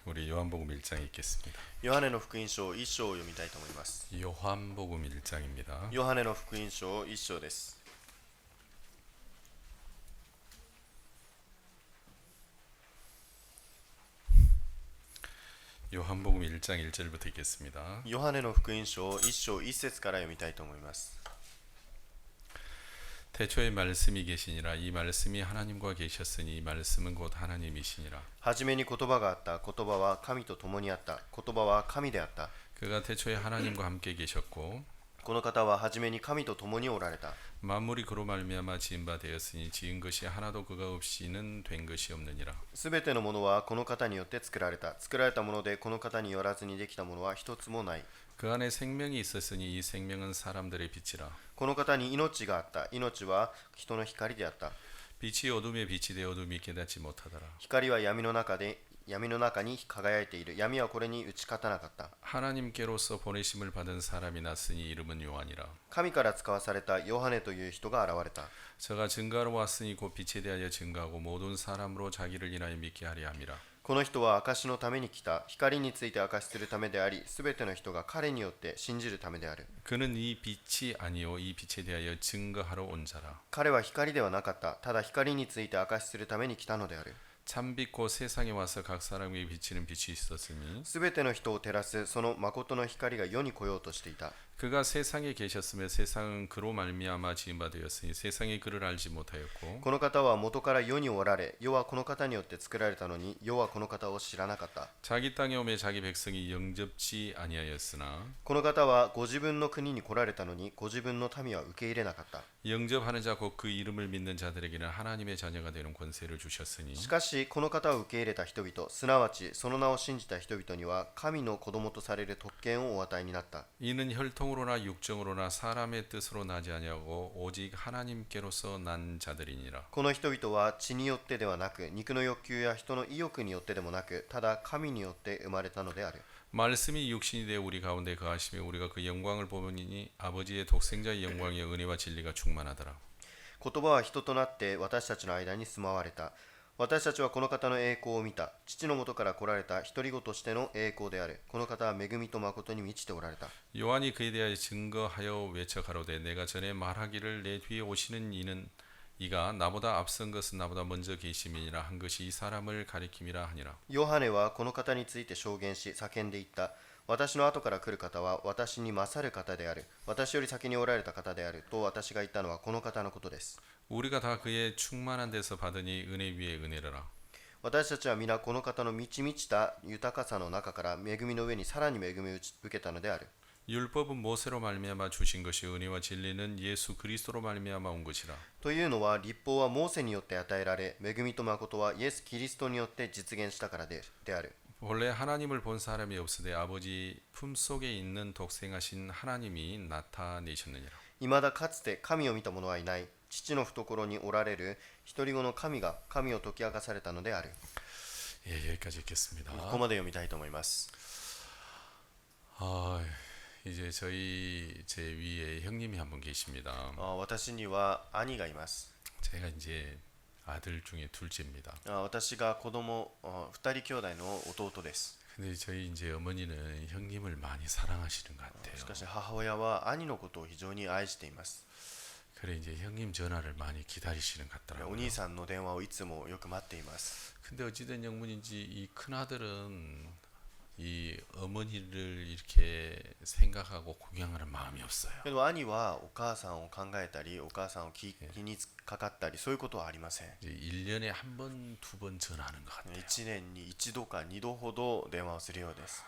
우리 요한복음 1장 읽겠습니다. ヨハネの福音書1章を読みたいと思います。 요한복음 1장입니다. ヨハネの福音書1章です。 요한복음 1장 1절부터 읽겠습니다. ヨハネの福音書1章1節から読みたいと思います。 태초에 말씀이 계시니라. 이 말씀이 하나님과 계셨으니 이 말씀은 곧 하나님이시니라. はじめに言葉があった。言葉は神と共にあった。言葉は神であった。 그가 태초에 하나님과 함께 계셨고 この方ははじめに神と共におられた。 만물이 그로 말미암아 지은 바 되었으니 지은 것이 하나도 그가 없이는 된 것이 없느니라. すべてのものはこの方によって作られた。作られたものでこの方によらずにできたものは一つもない。 그 안에 생명이 있었으니 이 생명은 사람들의 빛이라. この方に命があった。命は人の光であった。 빛이 어둠에 빛이 되어 어둠이 깨닫지 못하더라. 光は闇の中に輝いている。闇はこれに打ち勝たなかった。 하나님께로서 보내심을 받은 사람이 났으니 이름은 요한이라. 神から使わされたヨハネという人が現れた。 저가 증거하러 왔으니 곧 빛에 대하여 증거하고 모든 사람으로 자기를 인하여 믿게 하려 함이라. この人は証のために来た。光について証しするためであり、すべての人が彼によって信じるためである。 그는 이 빛이 아니요 이 빛에 대하여 증거하러 온 자라. 彼は光ではなかった。ただ光について証しするために来たのである。 참빛 곧 세상에 와서 각 사람에게 비치는 빛이 있었으니 すべての人を照らすその誠の光が世に来ようとしていた。 그가 세상에 계셨으며 세상은 그로 말미암아 지은 바 되었으니 세상이 그를 알지 못하였고 この方は元から世におられ、世はこの方によって作られたのに、世はこの方を知らなかった。 자기 땅에 오매 자기 백성이 영접지 아니하였으나 この方はご自分の国に来られたのに、ご自分の民は受け入れなかった。 영접하는 자 곧 그 이름을 믿는 자들에게는 하나님의 자녀가 되는 권세를 주셨으니 しかしこの方を受け入れた人々、すなわちその名を信じた人々には神の子供とされる特権をお与えになった。 이는 혈통으로나 육정으로나 사람의 뜻으로 나지 아니하고 오직 하나님께로서 난 자들이니라. この人々は血によってではなく、肉の欲求や人の意欲によってでもなく、ただ神によって生まれたのである。 말씀이 육신이 되어 우리 가운데 거하시며 우리가 그 영광을 보니 아버지의 독생자의 영광의 은혜와 진리가 충만하더라. 言葉は人となって私たちの間に住まわれた。私たちはこの方の栄光を見た。父の元から来られた独り子としての栄光である。この方は恵みと誠に満ちておられた。 요한이 그에 대하여 증거하여 외쳐 가로되 내가 전에 말하기를 내 뒤에 오시는 이는 이가 나보다 앞선 것은 나보다 먼저 계심이니라 한 것이 이 사람을 가리킴이라 하니라. ヨハネはこの方について証言し叫んでいった。私の後から来る方は私に勝る方である。私より先におられた方であると私が言ったのはこの方のことです。 우리가 다 그의 충만한 데서 받으니 은혜 위에 은혜라. 私たちは皆この方の満ち満ちた豊かさの中から恵みの上にさらに恵みを受けたのである。 율법은 모세로 말미암아 주신 것이 은혜와 진리는 예수 그리스도로 말미암아 온 것이라. というのは律法はモーセによって与えられ、恵みと誠はイエス・キリストによって実現したからである。 본래 하나님을 본 사람이 없으되 아버지 품속에 있는 독생하신 하나님이 나타내셨느니라. 未だかつて神を見た者はいない。父の懐におられる独り子の神が神を解き明かされたのである。 예, 여기까지 읽겠습니다. ここまで読みたいと思います。 이제 제 위에 형님이 한 분 계십니다. 私には兄がいます。 제가 이제 아들 중에 둘째입니다. 私が子供2人兄弟の弟です。 근데 저희 이제 어머니는 형님을 많이 사랑하시는 것 같아요. しかし母親は兄のことを非常に愛しています。 그래 이제 형님 전화를 많이 기다리시는 것 お 같더라고요. 兄さんの電話をいつもよく待っています。 근데 어찌된 영문인지 이 큰아들은 이 어머니를 이렇게 생각하고 공양하는 마음이 없어요. けど兄はお母さんを考えたり、お母さんを気にかかったり、そういうことはありません。 이제 1년에 한 번, 두 번 전화하는 것 같아요. 1年に1度か2度ほど電話をするようです。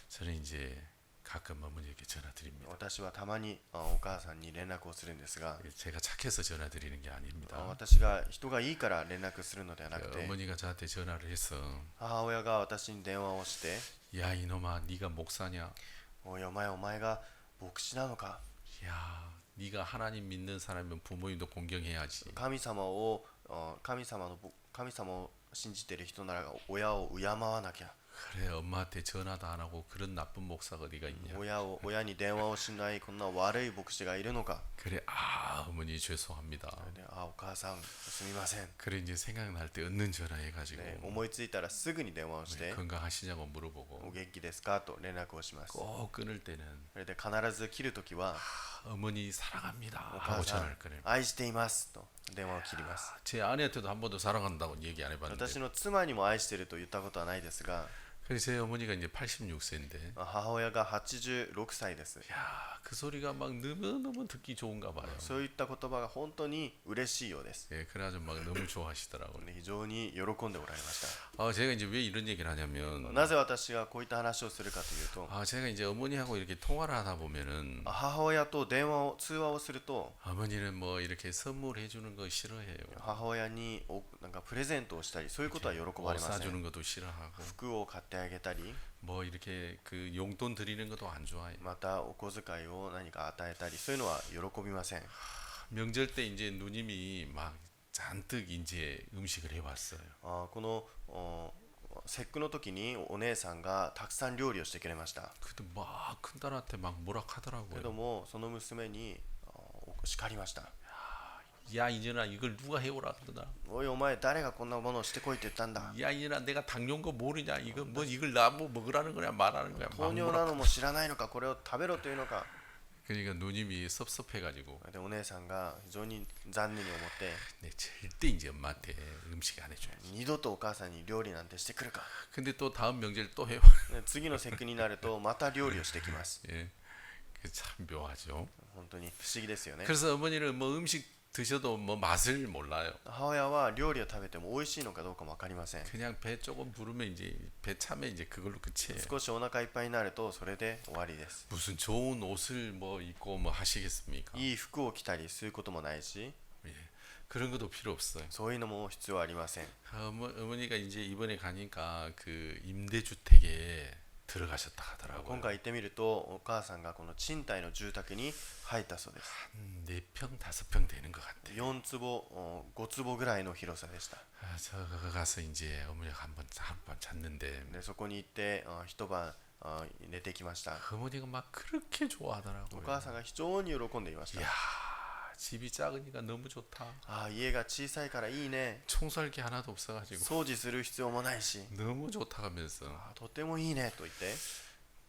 저는 이제 가끔 어머니에게 전화 드립니다. 私はたまにお母さんに連絡をするんですが、 제가 착해서 전화 드리는 게 아닙니다. 私が人がいいから連絡するのではなくて、 어머니가 저한테 전화를 해서 母親が私に電話をして、 야 이놈아 네가 목사냐? おいお前が牧師なのか。 야 네가 하나님 믿는 사람이면 부모님도 공경해야지. 神様を信じている人なら親を敬わなきゃ。 그래 엄마한테 전화도 안 하고 그런 나쁜 목사가 어디가 있냐. 親に電話をしないこんな悪い牧師がいるのか。 그래 어머니 죄송합니다. で、お母さんすみません。 그래 이제 생각날 때 얻는 전화해가지고 ね、思いついたらすぐに電話をして、 건강하시냐고 お 물어보고 元気ですかと連絡をします。 꼭 끊을 때는 それで必ず切るときは、 어머니 사랑합니다 お 하고 母さん 전화를 끊어요. 愛していますと電話を切ります。 제 아내한테도 한 번도 사랑한다고 얘기 안 해봤는데 私の妻にも愛していると言ったことはないですが、 그래서 제 어머니가 이제 86세인데 母親が86歳です。 야, 그 소리가 막 너무너무 듣기 좋은가 봐요. そういった言葉が本当に嬉しいようです。 예, 그래가지고 막 너무 좋아하시더라고요. 非常に喜んでおられまし 제가 이제 왜 이런 얘기를 た。 하냐면 なぜ私がこういった話をするかというと、 제가 이제 어머니하고 이렇게 통화를 하다 보면은 母親と通話をすると、 어머니는 뭐 이렇게 선물해 주는 거 싫어해요. 母親になんかプレゼントをしたり、そういうことは喜ば 뭐 れません。 싸주는 것도 싫어하고 服を買ってあげたり、 뭐 이렇게 그 용돈 드리는 것도 안 좋아해요. またお小遣いを何か与えたり、そういうのは喜びません。 명절 때 이제 누님이 막 잔뜩 이제 음식을 해왔어요. この節句の時にお姉さんがたくさん料理をしてくれました。 그때 막 큰딸한테 막 뭐라 けど 하더라고요. もその娘に叱りました。 야 이년아 이걸 누가 해오라 그러나. おいお前誰がこんなものをしてこいって言ったんだ。 야 이년아 내가 당뇨인 거 모르냐. 이거 뭐 이걸 나뭐 먹으라는 거냐 말하는 거야. 糖 막 尿 뭐라. なのも知らないのか、これを食べろというのか。 그러니까 누님이 섭섭해가지고 でお姉さんが非常に残念に思って、 네, 절대 이제 엄마한테 음식 안 해줘요. 二度とお母さんに料理なんてしてくるか。 근데 또 다음 명절 또 해요. 次の節句になるとまた料理をしてきます。 예, 참 묘하죠. 本当に不思議ですよね。 그래서 어머니는 뭐 음식 드셔도 뭐 맛을 몰라요. 母親は料理を食べても美味しいのかどうかも分かりません。 그냥 배 조금 부르면 이제 배 차면 이제 그걸로 끝이에요. 少しお腹いっぱいになるとそれで終わりです。 무슨 좋은 옷을 뭐 입고 뭐 하시겠습니까? いい服を着たりすることもないし、 예, 그런 것도 필요 없어요. そういうのも必要ありません。 어머니가 이제 이번에 가니까 그 임대주택에 들어가셨다 하더라고요. 今回行ってみるとお母さんがこの賃貸の住宅に入ったそうです。 4평, 5평 되는 것 같아요. 4坪、5坪ぐらいの広さでした。 저 가서 이제 어머니가 한번 잤는데 でそこに行って一晩寝てきました。 어머니가 막 그렇게 お 좋아하더라고요. 母さんが非常に喜んでいました。 이야, 집이 작으니까 너무 좋다. 家が小さいからいいね。 청소할 게 하나도 없어가지고 掃除する必要もないし、 너무 좋다 하면서. とてもいいねと言って、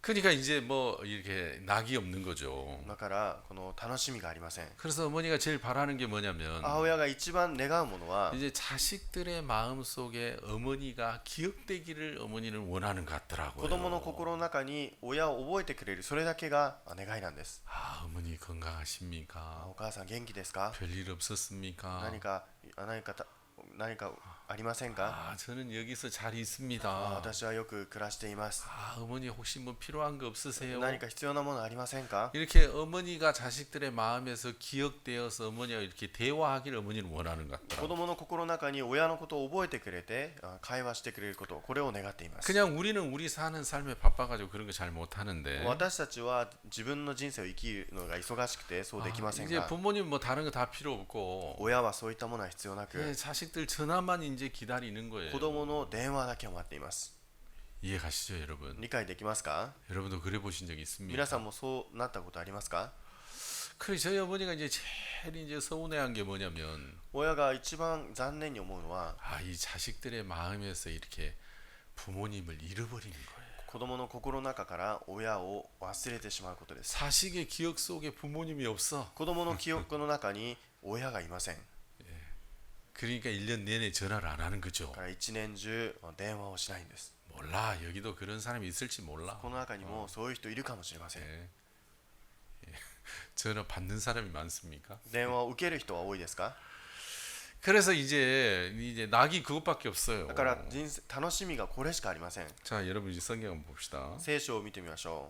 그러니까 이제 뭐 이렇게 낙이 없는 거죠. だからこの楽しみがありません。 그래서 어머니가 제일 바라는 게 뭐냐면 母親が一番願うものは、 이제 자식들의 마음 속에 어머니가 기억되기를 어머니는 원하는 것 子 같더라고요. 供の心の中に親を覚えてくれる、それだけが願いなんです。 어머니 건강하십니까? お母さん元気ですか？ 별일 없었습니까? 何かありませんか？ 저는 여기서 잘 있습니다. 私はよく暮らしています。 어머니 혹시 뭐 필요한 거 없으세요? 何か必要なものありませんか？ 이렇게 어머니가 자식들의 마음에서 기억되어서 어머니와 이렇게 대화하기를 어머니는 원하는 것 子 같더라고요. 供の心の中に親のことを覚えてくれて会話してくれること、これを願っています。 그냥 우리는 우리 사는 삶에 바빠가지고 그런 거 잘 못하는데 私たちは自分の人生を生きるのが忙しくてそうできません 이제 が、 부모님 뭐 다른 거 다 필요 없고 親はそういったものは必要なく、 자식들 전화만 이제 기다리는 거예요. 子供の電話だけを待っています。 이해 가시죠, 여러분? 理解できますか？ 여러분도 그래 보신 적 있습니까? 皆さんもそうなったことありますか？ 그래 저희 어머니가 이제 제일 이제 서운해한 게 뭐냐면 親が一番残念に思うのは、 이 자식들의 마음에서 이렇게 부모님을 잃어버리는 거예요. 子供の心の中から親を忘れてしまうことです。 자식의 기억 속에 부모님이 없어. 子供の記憶の中に親がいません。 그러니까 1년 내내 전화를 안 하는 거죠. だから一年中電話をしないんです。 몰라. 여기도 그런 사람이 있을지 몰라. この中にもそういう人いるかもしれません。 예. 전화 받는 사람이 많습니까? 電話を受ける人は多いですか？ 그래서 이제 낙이 그것밖에 없어요. だから人生楽しみがこれしかありません。 자, 여러분 이제 성경 한번 봅시다. 聖書を見てみましょ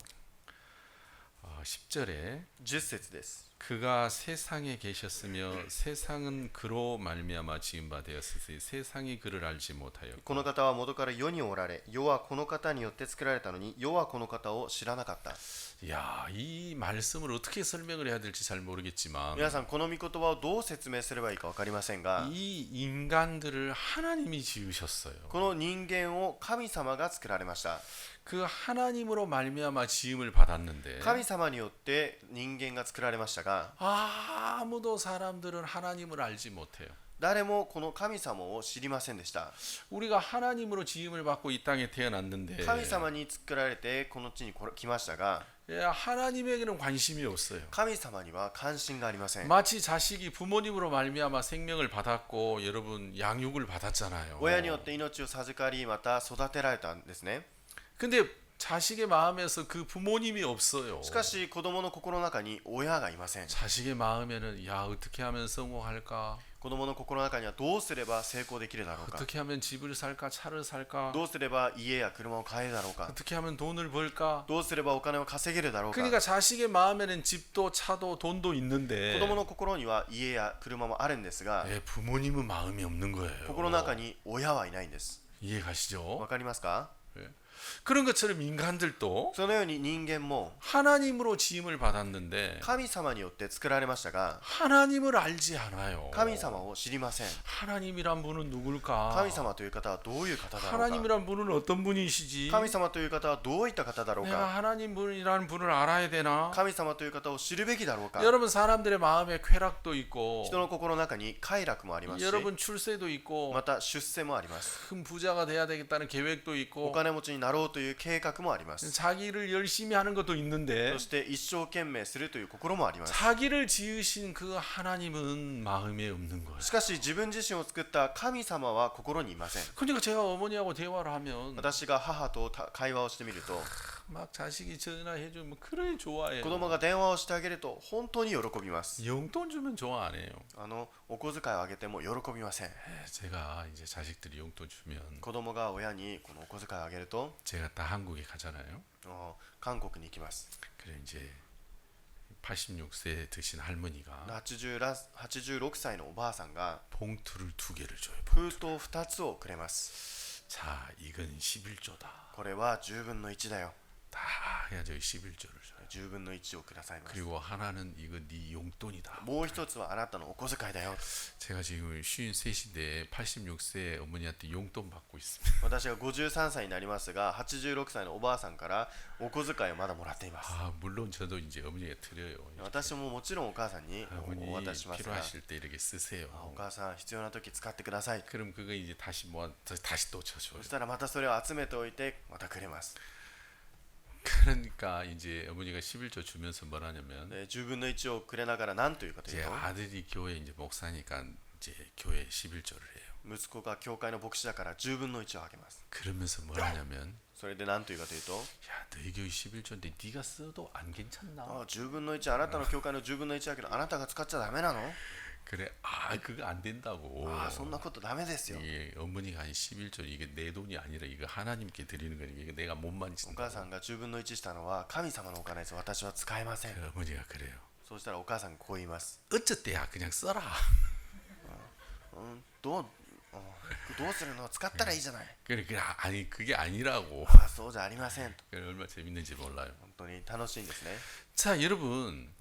10절에 10節です。 그가 세상에 계셨으며 세상은 그로 말미암아 지은 바 되었으니 세상이 그를 알지 못하였고 この方は元から世におられ、世はこの方によって作られたのに、世はこの方を知らなかった。 야, 이 말씀을 어떻게 설명을 해야 될지 잘 모르겠지만 皆さん、この御言葉をどう説明すればいいか分かりませんが、 이 인간들을 하나님이 지으셨어요. この人間を神様が作られました。 그 하나님으로 말미암아 지음을 받았는데 神様によって人間が作られましたが、 아무도 사람들은 하나님을 알지 못해요. 誰もこの神様を知りませんでした。 우리가 하나님으로 지음을 받고 이 땅에 태어났는데 神様に作られてこの地に来ましたが、 하나님에게는 관심이 없어요. 神様には関心がありません。 마치 자식이 부모님으로 말미암아 생명을 받았고 여러분 양육을 받았잖아요. 親によって命を授かり、また育てられたんですね。 근데 자식의 마음에서 그 부모님이 없어요. しかし子供の心の中に親がいません。 자식의 마음에는 야 어떻게 하면 성공할까? 子供の心の中にはどうすれば成功できるだろうか、 어떻게 하면 집을 살까? 차를 살까? どうすれば家や車を買えるだろうか、 어떻게 하면 돈을 벌까? どうすればお金を稼げるだろうか。 그러니까 자식의 마음에는 집도 차도 돈도 子 있는데 供の心には家や車もあるんですが、 부모님은 마음이 없는 거예요. 心の中に親はいないんです。 이해가시죠? わかりますか？ 그런 것처럼 인간들도 そのように人間も 하나님으로 지음을 받았는데 神様によって作られましたが、 하나님을 알지 않아요. 神様を知りません。 하나님이란 분은 누굴까? 神様という方はどういう方だろうか。 하나님이란 분은 어떤 분이시지? 神様という方はどういった方だろう 내가 か。 하나님이라는 분을 알아야 되나? 神様という方を知るべきだろうか。 여러분 사람들의 마음에 쾌락도 있고 人の心の中に快楽もありますし、 여러분 출세도 있고 また出世もあります。 큰 부자가 돼야 되겠다는 계획도 お 있고 金持ちになろうという計画もあります。 자기를 열심히 하는 것도 있는데 そして一生懸命するという心もあります。 자기를 지으신 그 하나님은 마음에 없는 거예요. しかし自分自身を作った神様は心にいません。 그러니까 제가 어머니하고 대화를 하면 私が母と会話をしてみると、 막 자식이 전화해주면 그래 좋아해요. 子供が電話をしてあげると本当に喜びます。 용돈 주면 좋아 안 해요. お小遣いをあげても喜びません。 제가 이제 자식들이 용돈 주면 子供が親にこのお小遣いをあげると、 제가 다 한국에 가잖아요. 韓国に行きます。 그래 이제 86세 드신 할머니가 86歳のおばあさんが 봉투를 2개를 줘요. 封筒2つをくれます。 자, 이건 11조다. これは10分の1だよ。 다 해야죠. 11조를 줘요. 10分の1をくださいます。 그리고 하나는 이거 네 용돈이다. もう一つはあなたのお小遣いだよ。 제가 지금 53인데 86세 어머니한테 용돈 받고 있습니다. 私が53歳になりますが、86歳のおばあさんからお小遣いをまだもらっています。 아, 물론 저도 이제 어머니가 드려요. 私ももちろんお母さんに 어머니 お渡ししますが、 필요하실 때 이렇게 쓰세요. お母さん必要な時使ってください。 그럼 그거 이제 다시 다시 또 쳐줘요. そしたらまたそれを集めておいてまたくれます。 그러니까 이제 어머니가 11조 주면서 뭐라냐면 10分の1をくれながら何というかとい 제 うと、 아들이 교회 이제 목사니까 이제 교회 11조를 해요. 息子が教会の牧師だから10分の1をあげます。 그러면서 뭐라냐면 それで何というかというと、 야, 너희 교회 11조인데 네가 써도 안 괜찮나? 10分の1、あなたの教会の10分の1だけどあなたが使っちゃダメなの？ 그래, 그거 안 된다고. そんなことダメですよ。 이게 어머니가 한 11조 이게 내 돈이 아니라 이거 하나님께 드리는 거니까 이게 내가 못 お 만진다. 母さんが10分の1したのは神様のお金です。私は使えません。 그 어머니가 그래요. そうしたらお母さんがこう言います。 어쨌대야 그냥 써라. どうするの？使ったらいいじゃない。 그래, 아니 그게 아니라고. そうじゃありません。 그래, 얼마나 재밌는지 몰라요. 本当に楽しいんですね。 자, 여러분.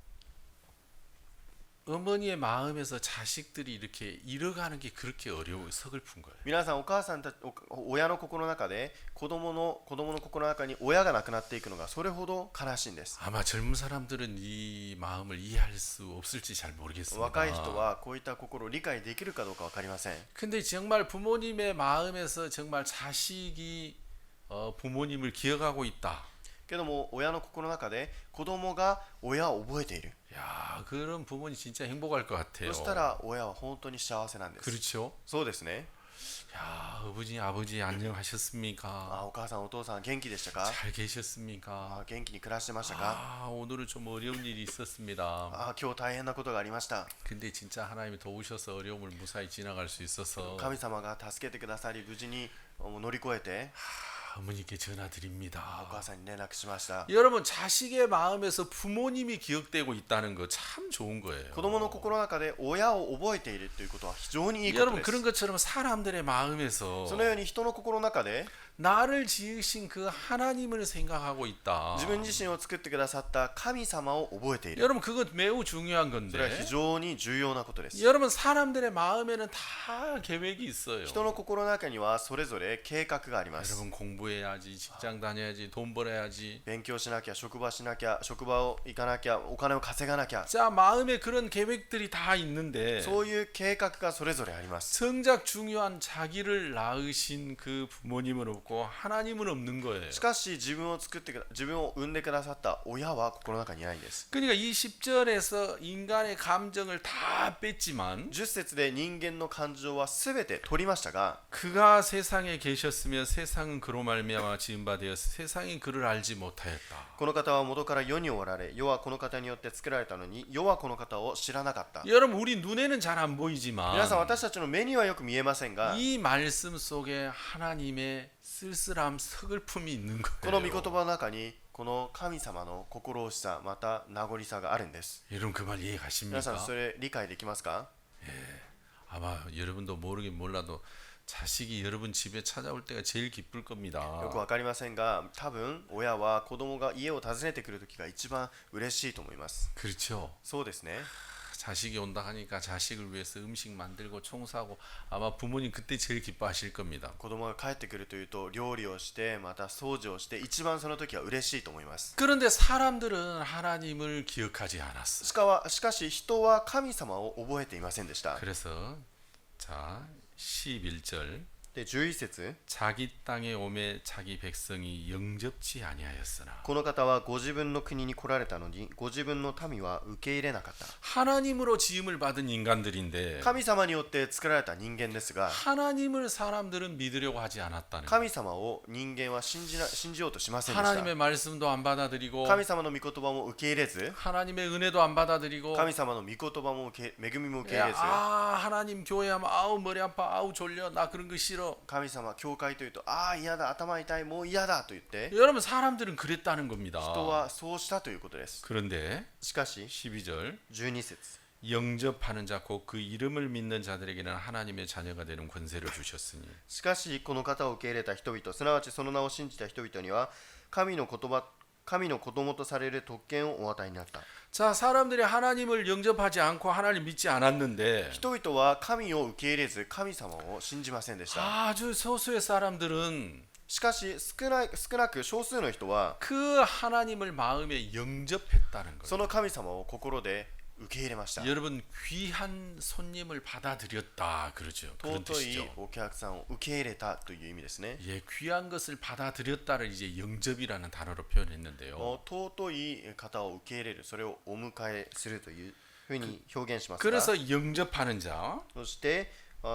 어머니의 마음에서 자식들이 이렇게 잃어가는 게 그렇게 어려워 서글픈 거예요. 皆さん、お母さんたち、親の心の中で子供の心の中に親が亡くなっていくのがそれほど悲しいんです。 아마 젊은 사람들은 이 마음을 이해할 수 없을지 잘 모르겠습니다. 若い人はこういった心を理解できるかどうか分かりません。 근데 정말 부모님의 마음에서 정말 자식이 부모님을 기억하고 있다. けども親の心の中で子供が親を覚えている。 야, 그런 부모님 진짜 행복할 것 같아요. そしたら親は本当に幸せなんです。 그렇죠? そうですね。 야, 아버지 안녕하셨습니까? お母さんお父さん元気でしたか？ 잘 계셨습니까? 元気に暮らしてましたか？ 오늘은 좀 어려운 일이 있었습니다. 今日大変なことがありました。 근데 진짜 하나님이 도우셔서 어려움을 무사히 지나갈 수 있어서 神様が助けてくださり無事に乗り越えて、 어머니께 お 전화드립니다. 母さんに連絡しました。 여러분 자식의 마음에서 부모님이 기억되고 있다는 거 참 좋은 거예요. 子供の心の中で親を覚えているということは非常にいいこと 여러분 です。 그런 것처럼 사람들의 마음에서 そのように人の心の中で 나를 지으신 그 하나님을 생각하고 있다. 自分自身を作ってくださった神様を覚えている。 여러분 그거 매우 중요한 それは非 건데 常に重要なことです。 여러분 사람들의 마음에는 다 계획이 있어요. 人の心の中にはそれぞれ計画があります。 여러분 공부해야지, 직장 다녀야지, 돈 벌어야지. 勉強しなきゃ、職場しなきゃ、職場を行かなきゃ、お金を稼がなきゃ。 자, 마음에 그런 계획들이 다 있는데 そういう計画がそれぞれあります。 정작 중요한 자기를 낳으신 그 부모님은 없고 하나님은 없는 거예요. しかし自分を産んでくださった親は心の中にいないんです。 그러니까 이 10절에서 인간의 감정을 다 뺐지만 10節で人間の感情はすべて取りましたが、 그가 세상에 계셨으면 세상은 그로 말미암아 지은 바 되었으 세상이 그를 알지 못하였다. この方は元から世におられ、世はこの方によって作られたのに、世はこの方を知らなかった。 여러분 우리 눈에는 잘 안 보이지만 皆さん、私たちの目にはよく見えませんが、 이 말씀 속에 하나님의 쓸쓸함, 서글픔이 있는 この御言 거예요. 葉の中にこの神様の心惜しさ、また名残さがあるんです。 여러분 그 말 이해 皆さん、 가십니까? それ理解できますか？ 아마 여러분도 모르긴 몰라도 자식이 여러분 집에 찾아올 때가 제일 기쁠 겁니다. よくわかりませんが、多分親は子供が家を訪ねてくるときが一番嬉しいと思います。 그렇죠. そうですね。 자식이 온다 하니까 자식을 위해서 음식 만들고 청소하고 아마 부모님 그때 제일 기뻐하실 겁니다. 子供が帰ってくるというと料理をしてまた掃除をして一番その時は嬉しいと思います。 그런데 사람들은 하나님을 기억하지 않았어. しかし人は神様を覚えていませんでした。 그래서 자 11절 で11節、 자기 땅에 오매 자기 백성이 영접치 아니하였으나 この方はご自分の国に来られたのにご自分の民は受け入れなかった。 하나님으로 지음을 받은 인간들인데 神様によって作られた人間ですが、 하나님을 사람들은 믿으려고 하지 않았다는 거예요. 神様を人間は信じようとしませんでした。 하나님의 말씀도 안 받아들이고 神様の御言葉も受け入れず、 하나님의 은혜도 안 받아들이고 神様の御言葉も恵みも受け入れず、 아 하나님 교회 하면 아우 머리 아파 아우 졸려 나 그런 거 싫어. 神様教会というと、ああ嫌だ、頭痛い、もう嫌だと言って 여러분 사람들은 그랬다는 겁니다. 人はそうしたということです。 그런데 しかし 12절 12節、 영접하는 자 곧 그 이름을 믿는 자들에게는 하나님의 자녀가 되는 권세를 주셨으니 しかしこの方を受け入れた人々、すなわちその名を信じた人々には神の子供とされる特権をお与えになった。 자 사람들이 하나님을 영접하지 않고 하나님 믿지 않았는데 人々は神を受け入れず神様を信じませんでした。 아주 소수의 사람들은 しかし少なく少数の人は 그 하나님을 마음에 영접했다는 거예요. その神様を心で受け入れました。 여러분 귀한 손님을 받아들였다 그러죠. 그런 尊い 뜻이죠. お客さんを受け入れたという意味ですね。 예, 귀한 것을 받아들였다를 이제 영접이라는 단어로 표현했는데요. 尊い方を受け入れる、それをお迎えするというふうに表現しますが、 그래서 영접하는 자, そして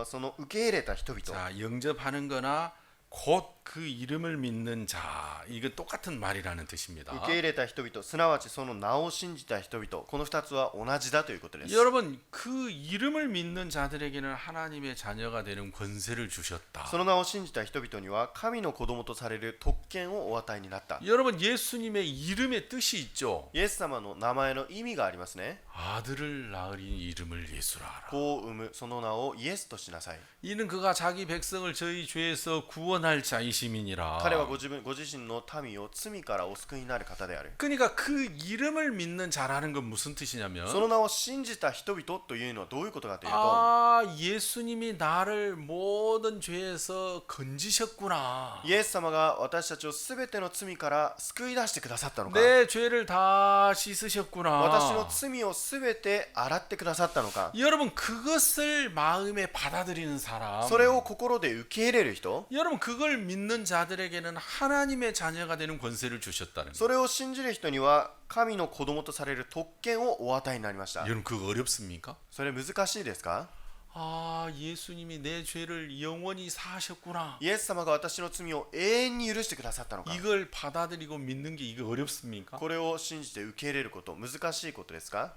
その受け入れた人々、 자 영접하는 거나 곧 그 이름을 믿는 자, 이거 똑같은 말이라는 뜻입니다. 受け入れた人々、すなわちその名を信じた人々、この2つは同じだということです。 여러분 그 이름을 믿는 자들에게는 하나님의 자녀가 되는 권세를 주셨다. その名を信じた人々には神の子供とされる特権をお与えになった。 여러분 예수님의 이름의 뜻이 있죠. イエス様の名前の意味がありますね。 아들을 낳으리 이름을 예수라 하라. 子を産む、その名をイエスとしなさい。 이는 그가 자기 백성을 저희 죄에서 구원할 자이심이니라. 彼はご自身の民を罪からお救いになる方である。 그러니까 그 이름을 믿는 자라는 건 무슨 뜻이냐면 その名を信じた人々というのはどういうことかというと、 아 예수님이 나를 모든 죄에서 건지셨구나. イエス様が私たちをすべての罪から救い出してくださったのか、 내 죄를 다 씻으셨구나. 私の罪をすべて洗ってくださったのか、 여러분 그것을 마음에 받아들이는 사람, それを心で受け入れる人、 여러분 그걸 믿는 자들에게는 하나님의 자녀가 되는 권세를 주셨다는 거예요. それを信じる人には神の子供とされる特権をお与えになりました。 여러분 그거 어렵습니까? それ難しいですか？ 아 예수님이 내 죄를 영원히 사하셨구나. イエス様が私の罪を永遠に許してくださったのか、 이걸 받아들이고 믿는 게 이거 어렵습니까? これを信じて受け入れること難しいことですか？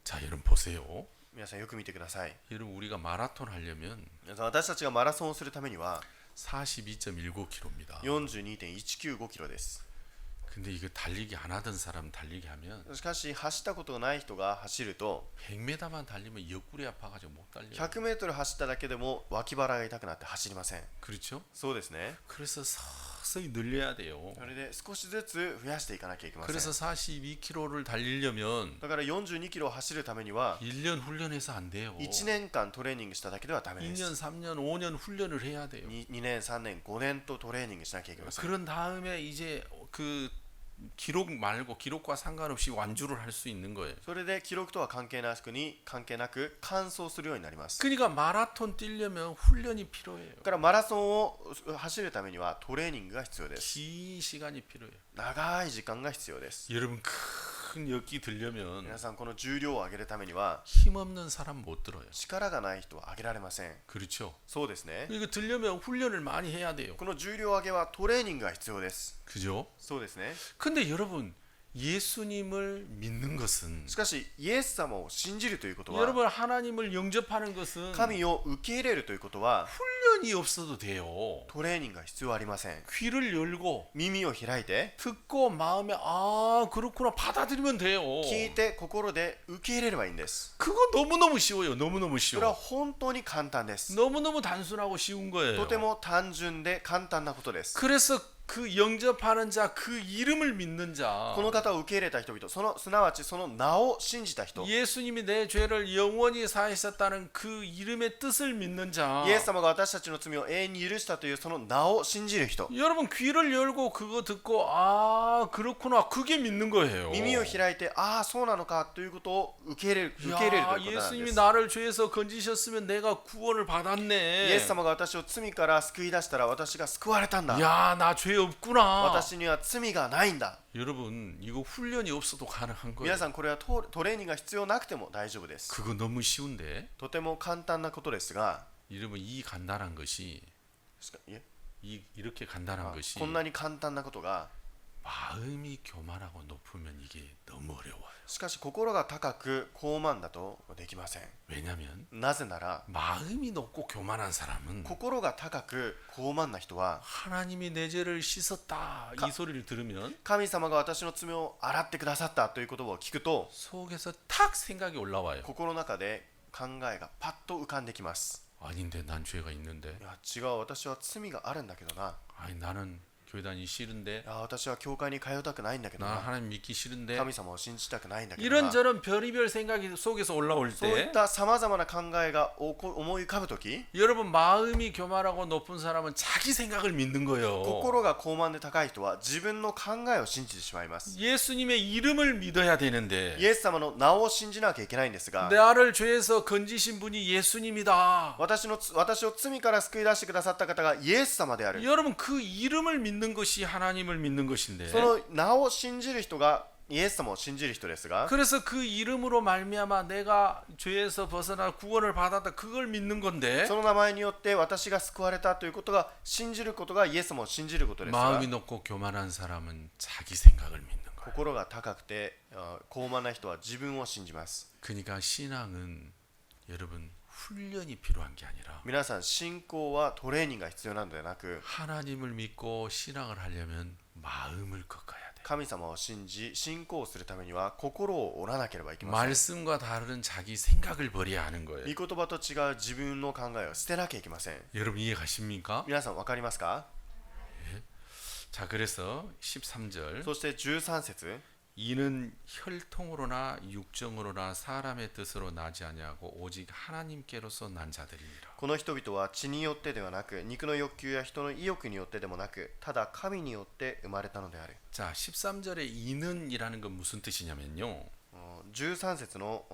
자 여러분 보세요. 皆さんよく見てください。 여러분 우리가 마라톤 하려면 皆さん、私たちがマラソンをするためには 42.19km입니다. 42.195キロです。 근데 이거 달리기 안 하던 사람 달리기 하면 しかし走ったことがない人が走ると 100m만 달리면 옆구리 아파가지고 못 달려요. 100m 走っただけでも脇腹が痛くなって走りません。 그렇죠? そうですね。 그래서 서서히 늘려야 돼요. それで少しずつ増やしていかなきゃいけません。 그래서 42km를 달리려면 だから42キロを走るためには 1년 훈련해서 안 돼요. 1年間トレーニングしただけではダメです。 2년, 3년, 5년 훈련을 해야 돼요. 2年3年5年とトレーニングしなきゃいけません。 그런 다음에 이제 그 기록 말고 기록과 상관없이 완주를 할 수 있는 거예요. それで記録とは関係なく完走するようになります。 그러니까 마라톤 뛰려면 훈련이 필요해요. だからマラソンを走るためにはトレーニングが必要です。 긴 시간이 필요해요. 長い時間が必要です。 여러분 큰 역기 들려면 皆さんこの重量を上げるためには 힘없는 사람 못 들어요. 力がない人は上げられません。 그렇죠. そうですね。 이거 들려면 훈련을 많이 해야 돼요. この重量上げはトレーニングが必要です。 그죠? そうですね。 근데 여러분 예수님을 믿는 것은 しかしイエス様を信じるということは 여러분 하나님을 영접하는 것은 神を受け入れるということは 훈련이 없어도 돼요. トレーニングが必要ありません。 귀를 열고 耳を開いて 듣고 마음에 아 그렇구나 받아들이면 돼요. 聞いて心で受け入れればいいんです。 그거 너무너무 쉬워요. 너무너무 それは 쉬워. 本当に簡単です。 너무너무 단순하고 쉬운 거예요. とても単純で簡単なことです。 그래서 그 영접하는 자, 그 이름을 믿는 자, この方を受け入れた人々、すなわちその名を信じた人、 예수님이 내 죄를 영원히 사하셨다는 그 이름의 뜻을 믿는 자, イエス様が私たちの罪を永遠に許したというその名を信じる人、 여러분 귀를 열고 그거 듣고 아 그렇구나 그게 믿는 거예요. 耳を開いてああそうなのかということを受け入れるということなんで 예수님이 す。 나를 죄에서 건지셨으면 내가 구원을 받았네. イエス様が私を罪から救い出したら私が救われたんだ。 야, 나 죄 없구나. 私には罪がないんだ。 여러분 이거 훈련이 없어도 가능한 거예요. 皆さんこれはトレーニングが必要なくても大丈夫です。 그거 너무 쉬운데 とても簡単なことですが、 여러분 이 간단한 것이 いえ 이렇게 간단한 것이 こんなに簡単なことが 마음이 교만하고 높으면 이게 너무 어려워요. しかし心が高く高慢だとできません。 왜냐하면 なぜなら 마음이 높고 교만한 사람은 心が高く高慢な人は 하나님이 내 죄를 씻었다 이 소리를 들으면 神様が私の罪を洗ってくださったという言葉を聞くと 속에서 탁 생각이 올라와요. 心の中で考えがパッと浮かんできます。 아닌데 난 죄가 있는데 いや違う、私は罪があるんだけどな。 아니 나는 교회 다니기 싫은데 いや私は教会に通いたくないんだけど 나 な。 하나님 믿기 싫은데 神様を信じたくないんだけどな。 이런저런 별의별 생각이 속에서 올라올 そういっ 때 たさまざまな考えが思い浮かぶとき、 여러분 마음이 교만하고 높은 사람은 자기 생각을 믿는 거예요. 心が高慢で高い人は自分の考えを信じてしまいます。 예수님의 이름을 믿어야 되는데 イエス様の名を信じなきゃいけないんですが、 나를 죄에서 건지신 분이 예수님이다. 私を罪から救い出してくださった方がイエス様である。 여러분 그 이름을 믿는 것이 하나님을 믿는 것인데 その名を信じる人がイエス様を信じる人ですが、 그래서 그 이름으로 말미암아 내가 죄에서 벗어나 구원을 받았다 그걸 믿는 건데 その名前によって私が救われたということが信じることがイエス様を信じることですが、 마음이 높고 교만한 사람은 자기 생각을 믿는 거예요. 心が高くて高慢な人は自分を信じます。 그러니까 신앙은 여러분 훈련이 필요한 게 아니라 皆さん信仰はトレーニングが必要なのではなく、 하나님을 믿고 신앙을 하려면 마음을 꺾어야 돼. 神様を信じ信仰をするためには心を折らなければいけません。 말씀과 다른 자기 생각을 버려야 하는 거예요. 御言葉と違う自分の考えを捨てなきゃいけません。 여러분 이해 가십니까? 皆さん分かりますか？ 자 그래서 13절 そして13節、 이는 혈통으로나 육정으로나 사람의 뜻으로 나지 아니하고 오직 하나님께로서 난 자들이니라. この人々は血によってではなく肉の欲求や人の意欲によってでもなくただ神によって生まれたのである。 자 13절에 이는이라는 건 무슨 뜻이냐면요. 13節の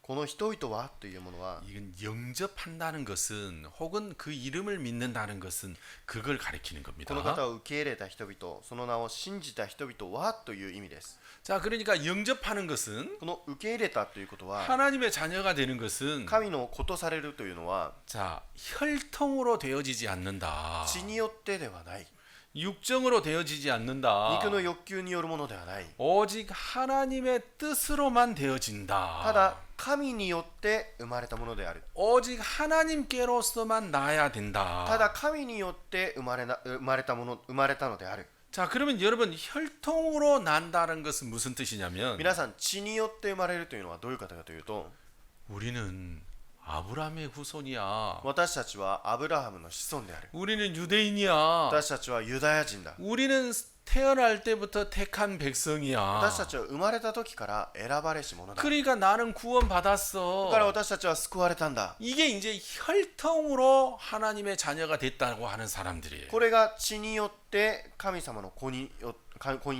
この人々はというものは 이건 영접한다는 것은 혹은 그 이름을 믿는다는 것은 그걸 가리키는 こ 겁니다. の方を受け入れた人々、その名を信じた人々はという意味です。 자 그러니까 영접하는 것은 この受け入れたということは 하나님의 자녀가 되는 것은 神の子とされるというのは 자 혈통으로 되어지지 않는다. 血によってではない。 육정으로 되어지지 않는다. 肉の欲求によるものではない。 오직 하나님의 뜻으로만 되어진다. ただ神によって生まれたものである。 오직 하나님께로서만 나야 된다. ただ神によって生まれたのである。 자, 그러면 여러분 혈통으로 난다는 것은 무슨 뜻이냐면 皆さん、血によって生まれるというのはどういうことかというと、 우리는 아브라함의 후손이야. 私たちはアブラハムの子孫である。 우리는 유대인이야. 私たちはユダヤ人だ。 우리는 태어날 때부터 택한 백성이야. 私たちは生まれた時から選ばれし者だ。 그러니까 나는 だから 구원받았어. 私たちは救われたんだ。 이게 이제 혈통으로 하나님의 자녀가 됐다고 하는 사람들이에요. これが血によって神様の子に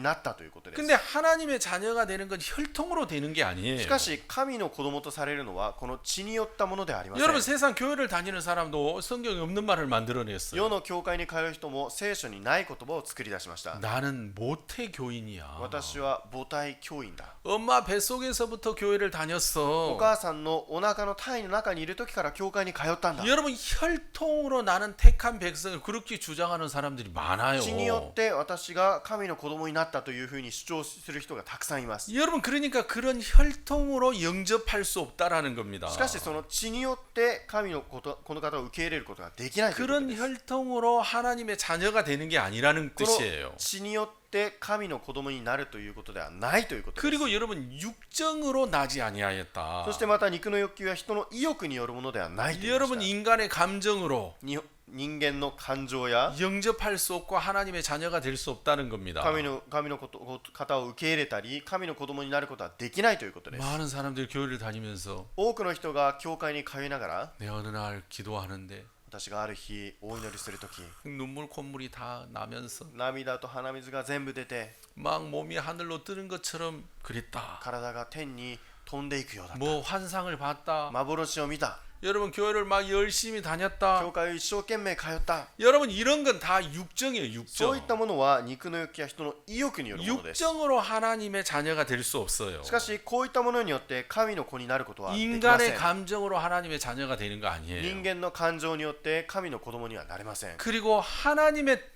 なったということです。 근데 하나님의 자녀가 되는 건 혈통으로 되는 게 아니에요. しかし神の子供とされるのはこの血によったものではありません。 여러분 세상 교회를 다니는 사람도 성경에 없는 말을 만들어냈어요. 世の教会に通う人も聖書にない言葉を作り出しました。 나는 모태 교인이야. 私は母体教員だ。 엄마 뱃속에서부터 교회를 お 다녔어. 母さんのお腹の胎の中にいる時から教会に通ったんだ。 여러분 혈통으로 나는 택한 백성을 그렇게 주장하는 사람들이 많아요. 血によって私が神の子供になったというふうに主張する人がたくさんいます。 여러분 그러니까 그런 혈통으로 영접할 수 없다라는 겁니다. しかしその血によって神のこの方を受け入れることができないということ 그런 です。 혈통으로 하나님의 자녀가 되는 게 아니라는 この 뜻이에요. 血によって神の子供になるということではないということです。 그리고 여러분 육정으로 나지 아니하였다. そしてまた肉の欲求は人の意欲によるものではないと言いま 여러분 した。 인간의 감정으로 人間の感情や 영접할 수 없고 하나님의 자녀가 될 수 없다는 겁니다. 神の方を受け入れたり神の子供になることはできないということです。 많은 사람들이 교회를 다니면서 多くの人が教会に通いながら 내 어느 날 기도하는데 私がある日お祈りするとき 눈물 콧물이 다 나면서 涙と鼻水が全部出て 막 몸이 하늘로 뜨는 것처럼 그랬다. 体が天に飛んでいくようだった。 뭐 환상을 봤다. 幻を見た。 여러분 교회를 막 열심히 다녔다. 教会を一生懸命通った。 여러분 이런 건 다 육정이에요. そうい 육정. ったものは肉の欲求や人の意欲によるものです。 육정으로 하나님의 자녀가 될 수 없어요. しかしこういったものによって神の子になることはできませ 인간의 ん。 감정으로 하나님의 자녀가 되는 거 人 아니에요. 間の感情によって神の子供にはなれません。 그리고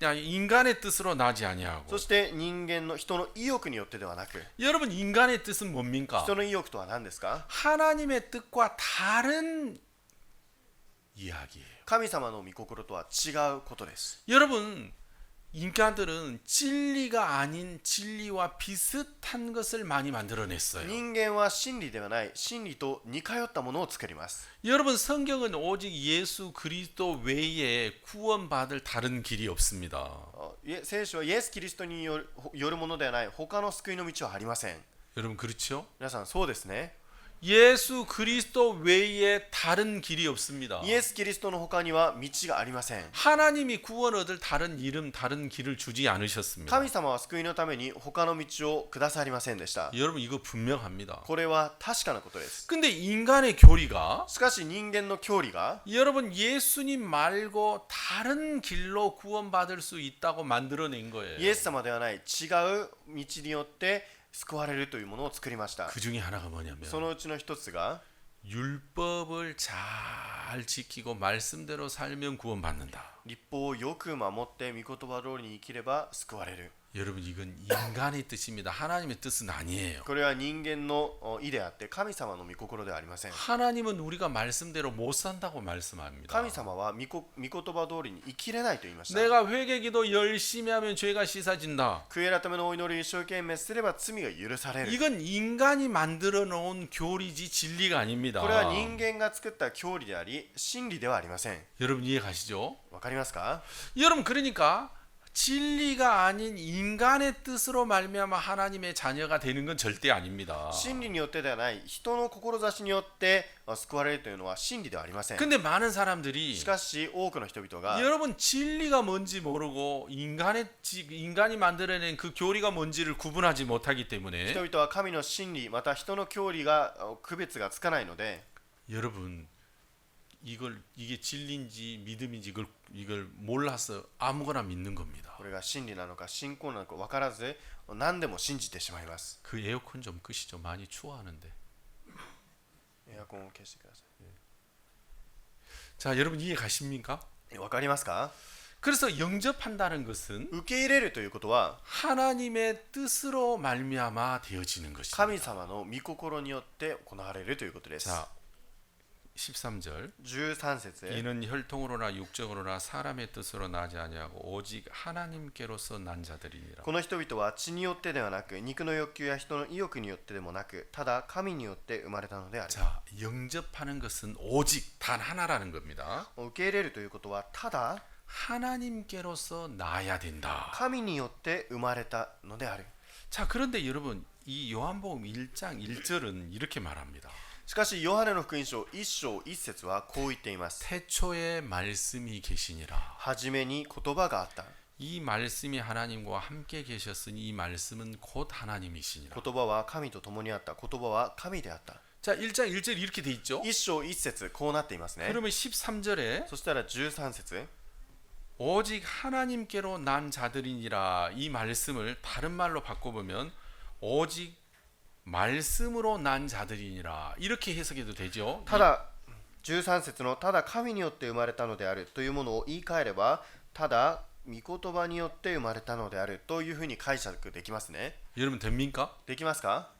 인간의 뜻으로 나지 아니하고. そして人の意欲によってではなく 여러분 인간의 뜻은 뭡니까? 人の意欲とは何ですか？ 하나님의 뜻과 다른 이야기예요. 神様の御心とは違うことです。 여러분 인간들은 진리가 아닌 진리와 비슷한 것을 많이 만들어냈어요. 人間は真理ではない真理と似通ったものを作ります。 여러분 성경은 오직 예수 그리스도 외에 구원받을 다른 길이 없습니다. 聖書はイエス・キリストによるものではない他の救いの道はありません。 여러분 그렇죠? 皆さんそうですね。 예수 그리스도 외에 다른 길이 없습니다. イエス・キリストの他には道がありません。 하나님이 구원 얻을 다른 이름 다른 길을 주지 않으셨습니다. 神様は救いのために他の道をくださりませんでした。 여러분 이거 분명합니다. これは確かなことです。 근데 인간의 교리가 しかし人間の教理が 여러분 예수님 말고 다른 길로 구원받을 수 있다고 만들어낸 거예요. イエス様ではない違う道によって救われるというものを作りました。 그 중에 하나가 뭐냐면 そのうちの一つが 율법을 잘 지키고 말씀대로 살면 구원받는다. 律法をよく守って御言葉通りに生きれば救われる。 여러분 이건 인간의 뜻입니다. 하나님의 뜻은 아니에요. これは人間の意であって神様の御心ではありません。 하나님은 우리가 말씀대로 못 산다고 말씀합니다. 神様は御言葉通りに生きれないと言いました。 내가 회개기도 열심히 하면 죄가 씻어진다. 悔い改めのお祈りを一生懸命すれば罪が許される。 이건 인간이 만들어 놓은 교리지 진리가 아닙니다. これは人間が作った教理であり真理ではありません。 여러분 이해 가시죠? わかりますか？ 여러분 그러니까 진리가 아닌 인간의 뜻으로 말미암아 하나님의 자녀가 되는 건 절대 아닙니다. 真理によってではない人の志によって救われるというのは真理ではありません。 근데 많은 사람들이 しかし多くの人々が 여러분 진리가 뭔지 모르고 인간이 만들어낸 그 교리가 뭔지를 구분하지 못하기 때문에 人々は神の真理また人の教理が区別がつかないので 여러분 이게 진리인지 믿음인지 이걸 몰라서 아무거나 믿는 겁니다. これが真理なのか信仰なのか分からず何でも信じてしまいます。 그 에어컨 좀 끄시죠. 많이 추워하는데. エアコンを消してくださ 자, 여러분 이해 가십니까? い。分かりますか？ 그래서 영접한다는 것은 受け入れるということは 하나님의 뜻으로 말미암아 되어지는 神 것입니다. 様の御心によって行われるということです。 자, 13절 13節 이는 혈통으로나 육정으로나 사람의 뜻으로 나지 아니하고 오직 하나님께로서 난 자들이니라. この人々は血によってではなく肉の欲求や人の意欲によってでもなくただ神によって生まれたのである。 자, 영접하는 것은 오직 단 하나라는 겁니다. 受け入れるということはただ 하나님께로서 나야 된다. 神によって生まれたのである。 자, 그런데 여러분 이 요한복음 1장 1절은 이렇게 말합니다. しかしヨハネの福音書1章1節はこう言っています。 태초에 말씀이 계시니라. はじめに言葉があった。 이 말씀이 하나님과 함께 계셨으니 이 말씀은 곧 하나님이시니라. 言葉は神と共にあった。言葉は神であった。 자, 1장 1절 이렇게 돼 있죠. 1章1節こうなっていますね。 그러면 13절에 そしたら13節 오직 하나님께로 난 자들이니라 이 말씀을 다른 말로 바꿔보면 오직 말씀으로 난 자들이니라 이렇게 해석해도 되죠. ただ13節のただ神によって生まれたのであるというものを言い換えればただ御言葉によって生まれたのであるというふうに解釈できますね。 여러분 됩니까? できますか？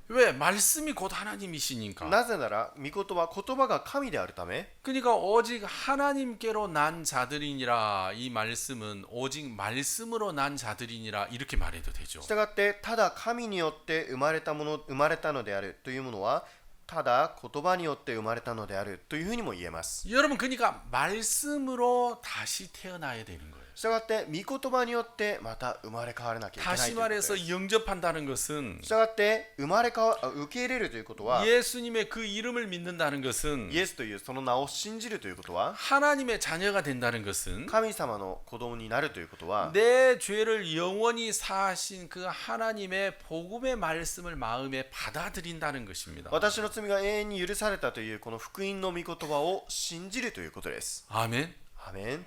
왜? 말씀이 곧 하나님이시니까. なぜなら御言葉が神であるため 그러니까 오직 하나님께로 난 자들이니라 이 말씀은 오직 말씀으로 난 자들이니라 이렇게 말해도 되죠. したがってただ神によって生まれたのであるというものはただ言葉によって生まれたのであるというふうにも言えます。 여러분 그러니까 말씀으로 다시 태어나야 되는 거예요. したがって御言葉によってまた生まれ変わらなきゃいけないと 다시 いうことで 말해서 す。 영접한다는 것은 したがって受け入れるということは 예수님의 그 이름을 믿는다는 것은 イエスというその名を信じるということは 하나님의 자녀가 된다는 것은 神様の子供になるということは 내 죄를 영원히 사하신 그 하나님의 복음의 말씀을 마음에 받아들인다는 것입니다. 私の罪が永遠に許されたというこの福音の御言葉を信じるということです。 아멘. アメン。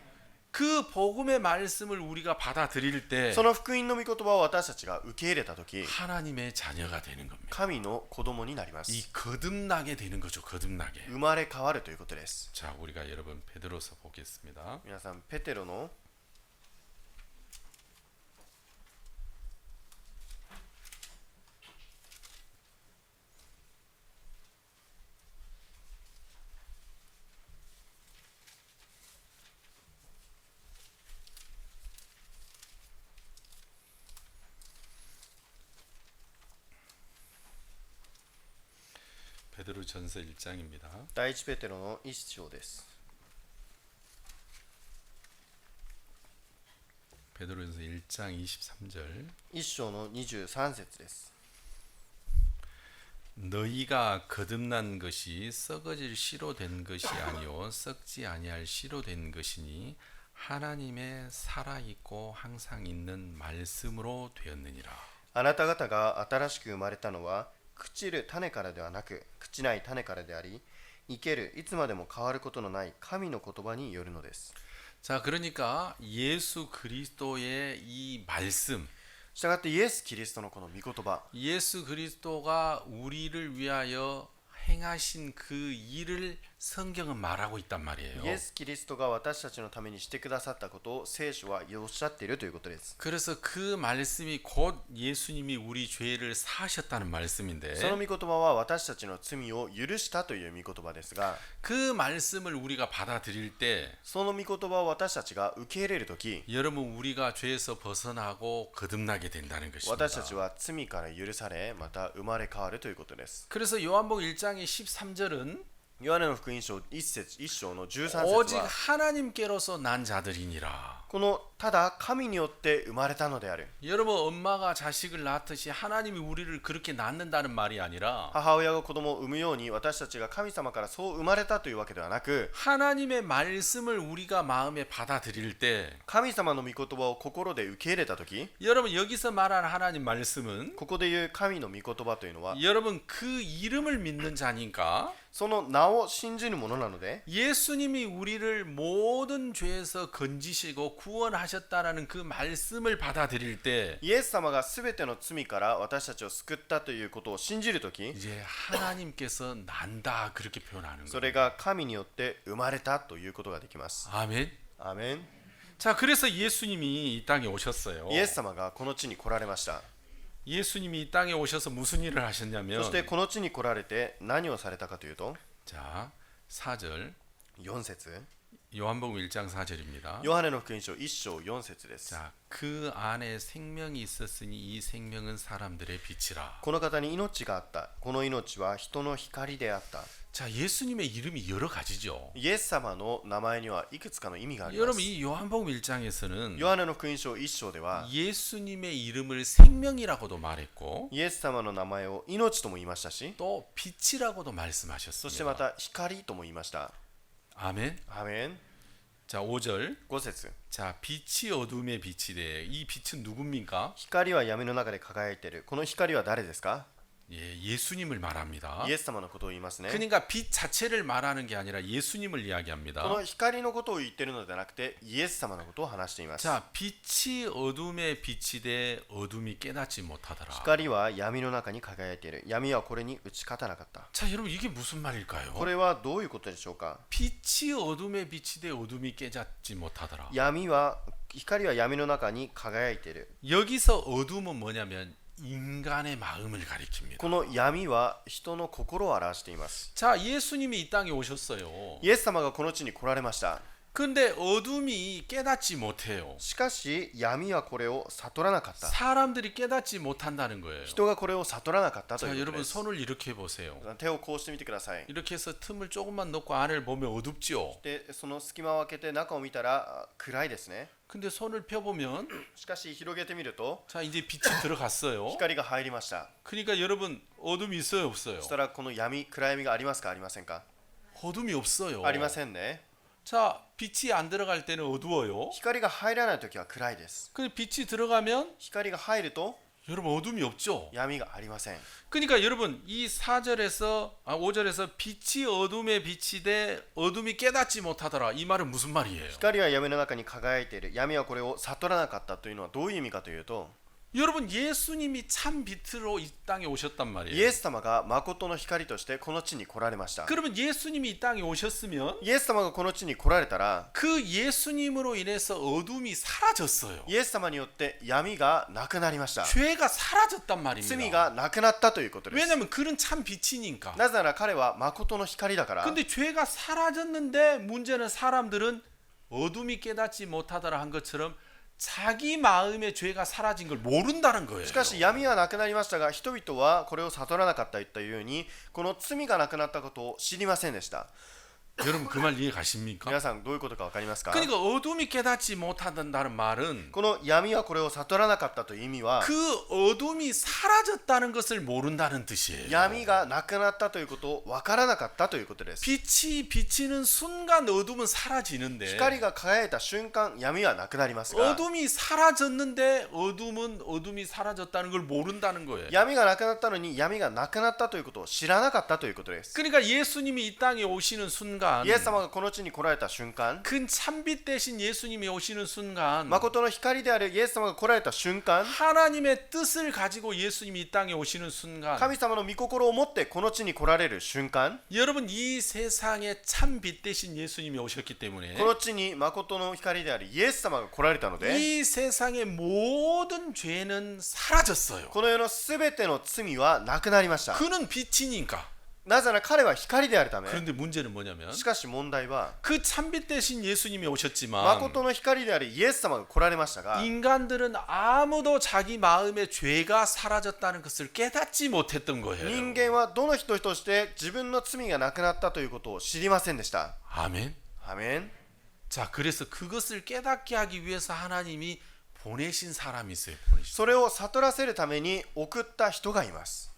그 복음의 말씀을 우리가 받아들일 때 その福音の御言葉を私たちが受け入れたとき 하나님의 자녀가 되는 겁니다. 神の子供になりま 이 す。 거듭나게 되는 거죠. 거듭나게. 生まれ変わるということです。 자, 우리가 여러분 베드로서 보겠습니다. 皆さんペテロの베드로전서 1장입니다. 第一ペテロの一章です。 베드로전서 1장 23절. 一章の23節です。 너희가 거듭난 것이 썩어질 씨로 된 것이 아니요 썩지 아니할 씨로 된 것이니 하나님의 살아 있고 항상 있는 말씀으로 되었느니라. あなた方が新しく生まれたのは朽ちる種からではなく朽ちない種からであり生けるいつまでも変わることのない神の言葉によるのです。 자, 그러니까 예수 그리스도의 이 말씀, したがってイエス・キリストのこの御言葉 예수 그리스도가 우리를 위하여 행하신 그 일을 성경은 말하고 있단 말이에요. イエス・キリストが私たちのためにしてくださったことを聖書はおっしゃっているということです。 그래서 그 말씀이 곧 예수님이 우리 죄를 사하셨다는 その 말씀인데 御言葉は私たちの罪を許したという御言葉ですが 그 말씀을 우리가 받아들일 때 その御言葉を私たちが受け入れるとき 여러분 우리가 죄에서 벗어나고 거듭나게 된다는 것입니다. 私たちは罪から許されまた生まれ変わるということです。 그래서 요한복음 1장의 13절은 ヨハネの福音書1章の13 오직 節は 하나님께로서 난 자들이니라. このただ神によって生まれたのである。 여러분 엄마가 자식을 낳듯이 하나님이 우리를 그렇게 낳는다는 말이 아니라 母親が子供を産むように私たちが神様からそう生まれたというわけではなく 하나님의 말씀을 우리가 마음에 받아들일 때 神様の御言葉を心で受け入れたとき 여러분 여기서 말하는 하나님 말씀은 ここで言う神の御言葉というのは 여러분 그 이름을 믿는 자니까 その名を信じるものなので 예수님이 우리를 모든 죄에서 건지시고 구원하셨다라는 그 말씀을 받아들일 때 イエス様がすべての罪から私たちを救ったということを信じるとき 이제 하나님께서 난다 그렇게 표현하는 そ 거예요. れが神によって生まれたということができます。 아멘. アーメン。 자, 그래서 예수님이 이 땅에 오셨어요. イエス様がこの地に来られました。 예수님이 이 땅에 오셔서 무슨 일을 そ 하셨냐면 してこの地に来られて何をされたかというと、 자, 4절 4節、 요한복음 1장 4절입니다. ヨハネの福音書1章4節です。 자, 그 안에 생명이 있었으니 이 생명은 사람들의 빛이라. この方に命があった。この命は人の光であった。 자, 예수님의 이름이 여러 가지죠. イエス様の名前にはいくつかの意味がありま 여러분 す。 이 요한복음 1장에서는 ヨハネの福音書1章では、 예수님의 이름을 생명이라고도 말했고 イエス様の名前を命とも言いましたし、 또 빛이라고도 そしてま 말씀하셨습니다. た光とも言いました。 아멘. アーメン。 자, 5절. 5節、 자, 빛이 어둠의 빛이 돼. 이 빛은 누굽니까? 光は闇の中で輝いている。この光は誰ですか？ 예, 예수님을 말합니다. イエス様のことを言いますね。 그러니까 빛 자체를 말하는 게 아니라 예수님을 こ 이야기합니다. の光のことを言っているのではなくて、イエス様のことを話しています。 자, 빛이 어둠의 빛이 돼 어둠이 깨닫지 못하더라. 光は闇の中に輝いている。闇はこれに打ち勝たなかった。 자, 여러분 이게 무슨 말일까요? これはどういうことでしょうか？ 빛이 어둠의 빛이 돼 어둠이 깨닫지 못하더라. 光は闇の中に輝いている。 여기서 어둠은 뭐냐면 인간의 마음을 가리킵니다. この闇は人の心を表しています。 자, 예수님이 이 땅에 오셨어요. イエス様がこの地に来られました。 근데 어둠이 깨닫지 못해요. しかし闇はこれを悟らなかった。 사람들이 깨닫지 못한다는 거예요. 人がこれを悟らなかったと 자, いうこと 여러분 です。 손을 이렇게 보세요. 手をこうしてみてください。 이렇게 해서 틈을 조금만 넣고 안을 보면 어둡죠. で、その隙間を開けて中を見たら暗いですね。 근데 손을 펴보면 しかし広げてみると 자, 이제 빛이 들어갔어요. 光が入りました。 그러니까 여러분 어둠이 있어요, 없어요? そしたらこの暗闇がありますか、ありませんか？ 어둠이 없어요. ありませんね。 자, 빛이 안 들어갈 때는 어두워요. 光が入らないときは暗いです。 그 빛이 들어가면 光が入ると 여러분 어둠이 없죠. 闇がありません。 그러니까 여러분 이 5절에서 빛이 어둠의 빛이 돼 어둠이 깨닫지 못하더라. 이 말은 무슨 말이에요? 光は闇の中に輝いている。闇はこれを悟らなかったというのはどういう意味かというと、 여러분 예수님이 참 빛으로 이 땅에 오셨단 イ 말이에요. エス様が誠の光としてこの地に来られました。 그러면 예수님이 이 땅에 오셨으면 イエス様がこの地に来られたら、 그 예수님으로 인해서 어둠이 사라졌어요. イエス様によって闇がなくなりました。 죄가 사라졌단 罪 말입니다. がなくなったということです。 왜냐면 그는 참 빛이니까. なぜなら彼は誠の光だから。 근데 죄가 사라졌는데 문제는 사람들은 어둠이 깨닫지 못하더라 한 것처럼 자기 마음의 죄가 사라진 걸 모른다는 거예요. しかし闇はなくなりましたが、人々はこれを悟らなかったといったように、この罪がなくなったことを知りませんでした。 여러분 그 말 이해 가십니까? 皆さんどういうことか分かりますか？ 그러니까 어둠이 깨닫지 못한다는 말은 この闇はこれを悟らなかったという意味は、 그 어둠이 사라졌다는 것을 모른다는 뜻이에요. 闇がなくなったということを分からなかったということです。 빛이 비치는 순간 어둠은 사라지는데 光が輝いた瞬間、闇はなくなりますが、 어둠이 사라졌는데 어둠이 사라졌다는 걸 모른다는 거예요. 闇がなくなったのに闇がなくなったということを知らなかったということです。 그러니까 예수님이 이 땅에 오시는 순간 イエス様がこの地に来られた瞬間、 큰 참빛 대신 예수님이 오시는 순간 誠の光であるイエス様が来られた瞬間、 하나님의 뜻을 가지고 예수님이 이 땅에 오시는 순간 神様の御心を持ってこの地に来られる瞬間、 여러분 이 세상에 참빛 대신 예수님이 오셨기 때문에 この地に誠の光であるイエス様が来られたので、 이 세상의 모든 죄는 사라졌어요. この世のすべての罪はなくなりました。 그는 빛이니까. なぜなら彼は光であるため。 그런데 문제는 뭐냐면 しかし問題は、 그 참빛 대신 예수님이 오셨지만 誠の光であるイエス様が来られましたが、 인간들은 아무도 자기 마음의 죄가 사라졌다는 것을 깨닫지 못했던 거예요. 人間はどの人として自分の罪がなくなったということを知りませんでした。 아멘. アメン。 자, 그래서 그것을 깨닫게 하기 위해서 하나님이 보내신 사람이 있어요. それを悟らせるために送った人がいます。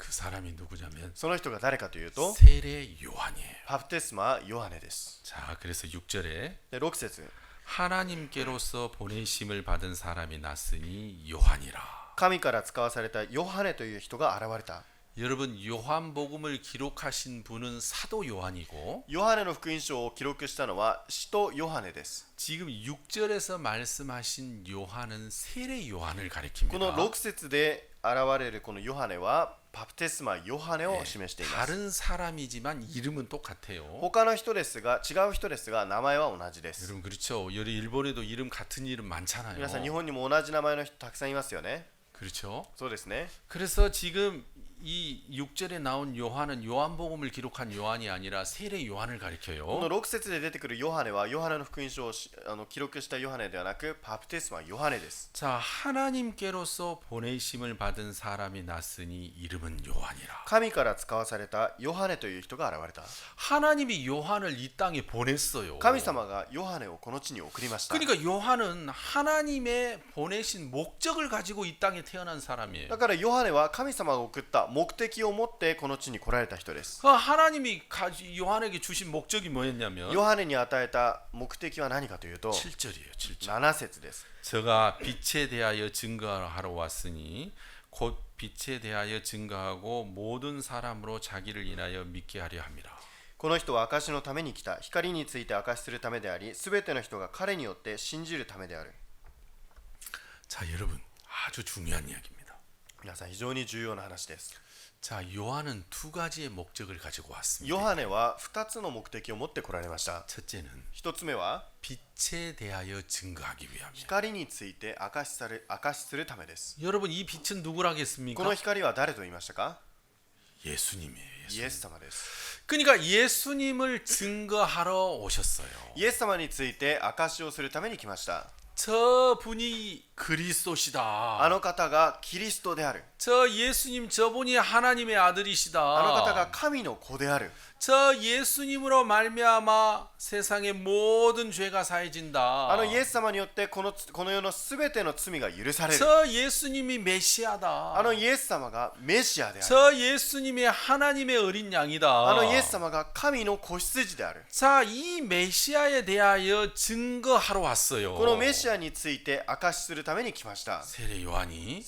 그 사람이 누구냐면 その人が誰かというと、 세례 요한이에요. バプテスマヨハネです。 자, 그래서 6절에 で6節、 하나님께로서 보내심을 받은 사람이 났으니 요한이라. 神から使わされたヨハネという人が現れた。 여러분 요한복음을 기록하신 분은 사도 요한이고 ヨハネの福音書を記録したのは使徒ヨハネです。 지금 6절에서 말씀하신 요한은 세례 요한을 この 가리킵니다. 6節で現れるこのヨハネはバプテスマヨハネを示しています。 다른 사람이지만 이름은 똑같아요. 他の人ですが違う人ですが名前は同じです。 여러분 그렇죠. 여기 일본에도 이름 같은 이름 많잖아요. 皆さん日本にも同じ名前の人たくさんいますよね。 그렇죠. そうですね。 그래서 지금 이 6절에 나온 요한은 요한복음을 기록한 요한이 아니라 세례 요한을 この 가리켜요. 6節で出てくるヨハネはヨハネの福音書を記録したヨハネではなくバプテスマヨハネです。 자, 하나님께로서 보내심을 받은 사람이 났으니 이름은 요한이라. 神から使わされたヨハネという人が現れた。 하나님이 요한을 이 땅에 보냈어요. 神様がヨハネをこの地に送りました。 그러니까 요한은 하나님의 보내신 목적을 가지고 이 땅에 태어난 사람이에요. だからヨハネは神様が送った目的を持ってこの地に来られた人です。 그 하나님이 요한에게 주신 목적이 뭐였냐면 ヨハネに与えた目的は何かというと 7절이에요. 7절. 7節です。 저가 빛에 대하여 증거하러 왔으니 곧 빛에 대하여 증거하고 모든 사람으로 자기를 인하여 믿게 하려 함이라. この人は証しのために来た。光について証しするためであり、すべての人が彼によって信じるためである。 자, 여러분 아주 중요한 이야기입니다. 皆さん非常に重要な話です。 자, 요한은 두 가지의 목적을 가지고 왔습니다. ヨハネは2つの目的を持って来られました。 첫째는 1つ目は 빛에 대하여 증거하기 위함이에요. 光について証しするためです。 여러분 이 빛은 누구라겠습니까? この光は誰と言いましたか？ 예수님이에요. イエス様です。 그러니까 예수님을 증거하러 오셨어요. イエス様について証しをするために来ました。 저분이 그리스도시다. あの方がキリストである。 저 예수님 저분이 하나님의 あの方 아들이시다. が神の子である。 저 예수님으로 말미암아 세상의 모든 죄가 あ 사해진다. のイエス様によってこの世のすべての罪が許される。 저 예수님이 あ 메시아다. のイエス様がメシアである。 저 예수님이 하나님의 어린 あ 양이다. のイエス様が神の子羊である。 자, 이 메시아에 대하여 증거하러 왔어요. このメシアについて証しするために来ました。 세례 요한이.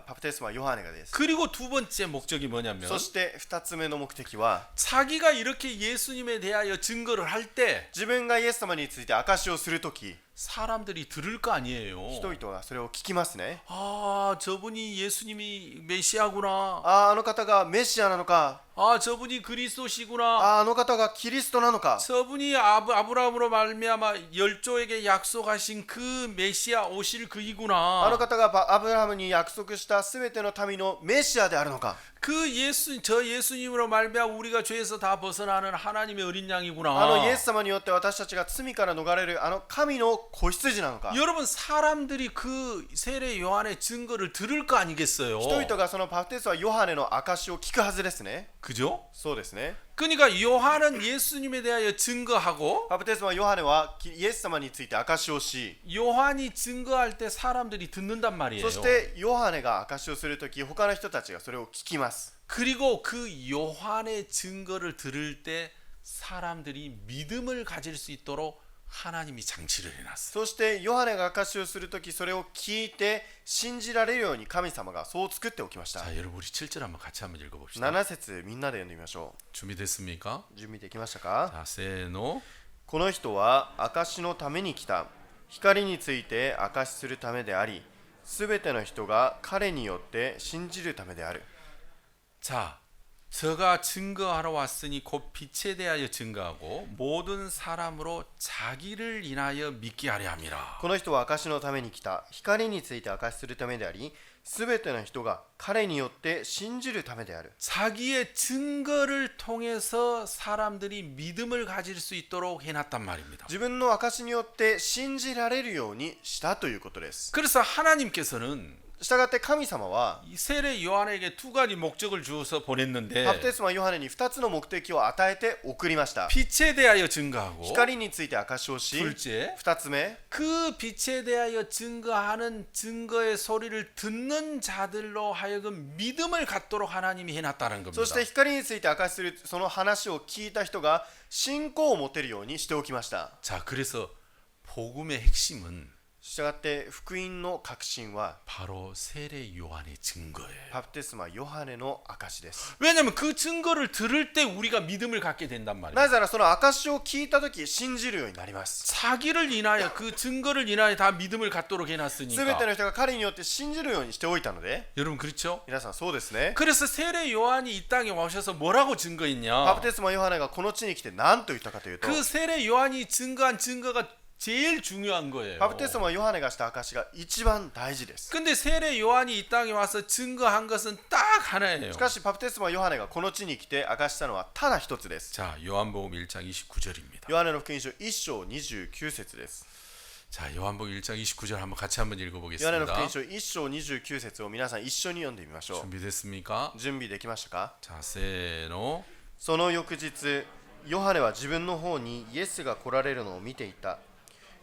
パプテスマヨハネがです。 그리고 두 번째 목적이 뭐냐면 そして2つ目の目的は 자기가 이렇게 예수님에 대하여 증거를 할 때 自分がイエス様について証しをするとき 사람들이 들을 거 아니에요. 人々はそれを聞きますね。 아, 저분이 예수님이 메시아구나. あの方がメシアなのか、 아, 저분이 그리스도시구나. あの方がキリストなのか、 저분이 아브라함으로 말미암아 열조에게 약속하신 그 메시아 오실 あの 그이구나. 方がアブラハムに約束したすべての民のメシアであるのか、 저 예수님으로 말미암아 우리가 죄에서 다 벗어나는 하나님의 어린 あのイ 양이구나. エス様によって私たちが罪から逃れるあの神の子羊なのか。 여러분 사람들이 그 세례 요한의 증거를 들을 거 아니겠어요? 人々がそのバプテスマヨハネの証しを聞くはずですね。 그죠? そうですね。 그러니까 요한은 예수님에 대하여 증거하고 バプテスマヨハネはイエス様について証しをし、 요한이 증거할 때 사람들이 듣는단 말이에요. そしてヨハネが証しをするとき他の人たちがそれを聞きます。 그리고 그 요한의 증거를 들을 때 사람들이 믿음을 가질 수 있도록 하나님이 장치를 해놨어요. そしてヨハネが証しをするときそれを聞いて信じられるように神様がそう作っておきました。 자, 여러분 우리 7절 한번 같이 한번 읽어봅시다. 7節みんなで読んでみましょ 준비됐습니까? う。準備できましたか？ 자, 세노. この人は証しのために来た。光について証しするためであり、すべての人が彼によって信じるためである。 자, 저가 증거하러 왔으니 곧 빛에 대하여 증거하고 모든 사람으로 자기를 인하여 믿게 하려 함이라. この人は証しのために来た。光について証しするためであり、すべての人が彼によって信じるためである。 자기의 증거를 통해서 사람들이 믿음을 가질 수 있도록 해놨단 말입니다. 自分の証しによって信じられるようにしたということです。 그래서 하나님께서는 したがって神様は 이 세례 요한에게 두 가지 목적을 주어서 보냈는데 バプテスマヨハネに2つの目的を与えて送りました。 빛에 대하여 증거하고 光について証しをし、 둘째 2つ目 그 빛에 대하여 증거하는 증거의 소리를 듣는 자들로 하여금 믿음을 갖도록 하나님이 해놨다는 겁니다. そして光について証しするその話を聞いた人が信仰を持てるようにしておきました。 자, 그래서 복음의 핵심은 したがって福音の確信は 바로 세례 요한의 증거예요. バプテスマヨハネの証です。 왜냐면 그 증거를 들을 때 우리가 믿음을 갖게 된단 말이에요. なぜならその証を聞いたとき信じるようになります。 자기를 인하여 그 증거를 인하여 다 믿음을 갖도록 すべて 해놨으니까. の人が彼によって信じるようにしておいたので、 여러분 그렇죠? 皆さんそうですね。 그래서 세례 요한이 이 땅에 오셔서 뭐라고 バ 증거했냐? プテスマヨハネがこの地に来て何と言ったかというと、 그 세례 요한이 증거한 증거가 제일 중요한 거예요. バプテスマヨハネがした証が一番大事です。 근데 세례 요한이 이 땅에 와서 증거한 것은 딱 하나예요. しかしバプテスマヨハネがこの地に来て証したのはただ一つです。 자, 요한복음 1장 29절입니다. ヨハネの福音書1章29節です。 자, 요한복음 1장 29절 한번 같이 한번 ヨハネの福 읽어보겠습니다. 音書1章29節を皆さん一緒に読んでみましょう。 준비됐습니까? 準備できましたか？ 자, 세노. その翌日、ヨハネは自分の方にイエスが来られるのを見ていた。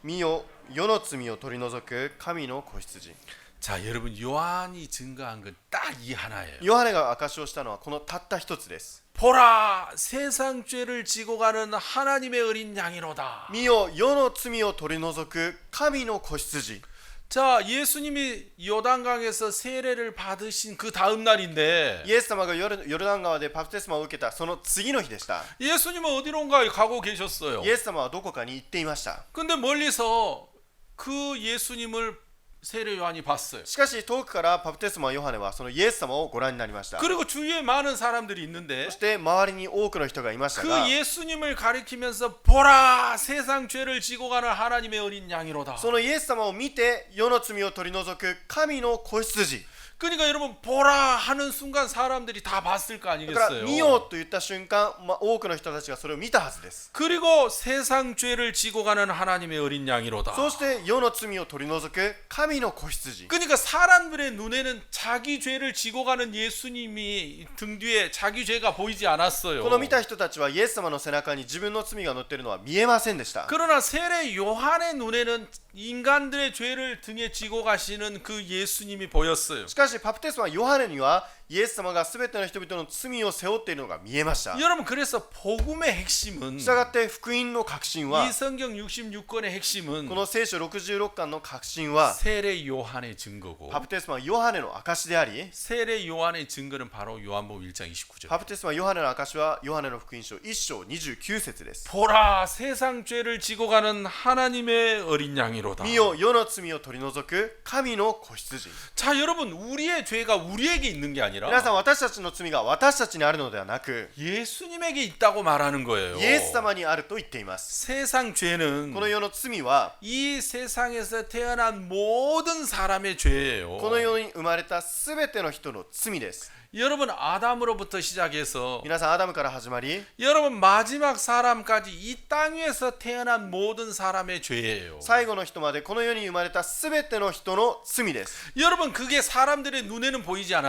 見よ、世の罪を取り除く神の子羊。 자, 여러분 요한이 증거한 건 딱 이 하나예요. ヨハネが証しをしたのはこのたった一つです。 보라, 세상 죄를 지고 가는 하나님의 어린 양이로다. 見よ、世の罪を取り除く神の子羊。 자, 예수님이 요단강에서 세례를 받으신 그 다음 날인데 イエス様がヨルダン川でバプテスマを受けたその次の日でした。 예수님은 어디론가 가고 계셨어요. イエス様はどこかに行っていました。 근데 멀리서 그 예수님을 세례 요한이 봤어요. しかし遠くからバプテスマヨハネはそのイエス様をご覧になりました。 그리고 주위에 많은 사람들이 있는데 そして周りに多くの人がいましたが、 그 예수님을 가리키면서 보라, 세상 죄를 지고 가는 하나님의 어린 양이로다. そのイエス様を見て世の罪を取り除く神の子羊。 그러니까 여러분 보라 하는 순간 사람들이 다 봤을 거 だから 아니겠어요. 見ようと言った瞬間、多くの人たちがそれを見たはずです。 그리고 세상 죄를 지고 가는 하나님의 어린 양이로다. そして世の罪を取り除く神の子羊。 그러니까 사람들의 눈에는 자기 죄를 지고 가는 예수님이 등 뒤에 자기 죄가 보이지 않았어요. この見た人たちはイエス様の背中に自分の罪が乗っているのは見えませんでした。 그러나 세례 요한의 눈에는 인간들의 죄를 등에 지고 가시는 그 예수님이 보였어요. しかしバプテスマヨハネにはイエス様がすべての人々の罪を背負っているのが見えました。 여러분 그래서 복음의 핵심은 したがって福音の核心は 이 성경 66권의 핵심은 この聖書66巻の核心は 세례 요한의 증거고 バプテスマヨハネの証であり、 세례 요한의 증거는 바로 요한복음 1장 29절. バプテスマヨハネの証はヨハネの福音書1章29節です。 보라, 세상 죄를 지고 가는 하나님의 어린 양이로다. 見よ、世の罪を取り除く神の子羊。 자, 여러분 우리의 죄가 우리에게 있는 게 아니라 皆さん、私たちの罪が私たちにあるのではなく、 예수님에게 있다고 말하는 거예요. イエス様にあると言っています。 세상 죄는 この世の罪は 이 세상에서 태어난 모든 사람의 죄예요. この世に生まれたすべての人の罪です。 여러분 아담으로부터 시작해서 皆さん、アダムから始まり 여러분 마지막 사람까지 이 땅 위에서 태어난 모든 사람의 죄예요. 最後の人までこの世に生まれたすべての人の罪です。 여러분 그게 사람들의 눈에는 보이지 そ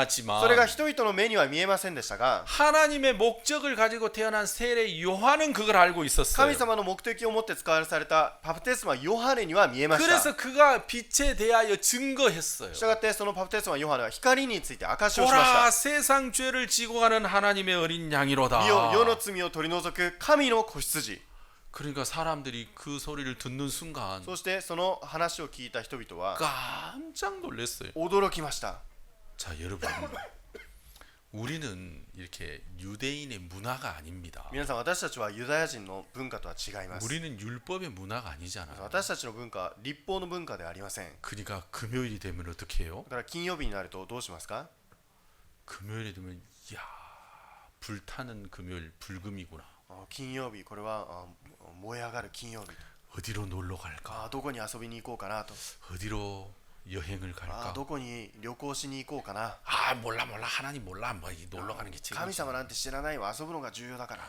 れが 않았지만 人々の目には見えませんでしたが、 하나님의 목적을 가지고 태어난 세례 요한은 그걸 알고 있었어요. 神様の目的を持って使わされたバプテスマヨハネには見えました。 그래서 그가 빛에 대하여 증거했어요. したがってそのバプテスマヨハネは光について証しをしました。 보라, 세상 죄를 지고 가는 하나님의 어린 양이로다. 見よ、世の罪を取り除く神の子羊。 그러니까 사람들이 그 소리를 듣는 순간 そしてその話を聞いた人々は 깜짝 놀랐어요. 驚きました。 자, 여러분. 우리는 이렇게 유대인의 문화가 아닙니다. 皆さん、私たちはユダヤ人の文化とは違います。 우리는 율법의 문화가 아니잖아요. 私たちの文化は立法の文化ではありません。 그러니까 금요일이 되면 어떻게 해요? だから金曜日になるとどうしますか？ 금요일이 되면 야, 불타는 금요일 불금이구나. 金曜日、これは燃え上がる金曜日。 어디로 놀러 갈까? どこに遊びに行こうかなと。 어디로 여행을 갈까? どこに旅行しに行こうかな。 아, 몰라 하나님 몰라. 뭐 놀러 가는 게 제일 神様なんて知らないわ、遊ぶのが重要だから。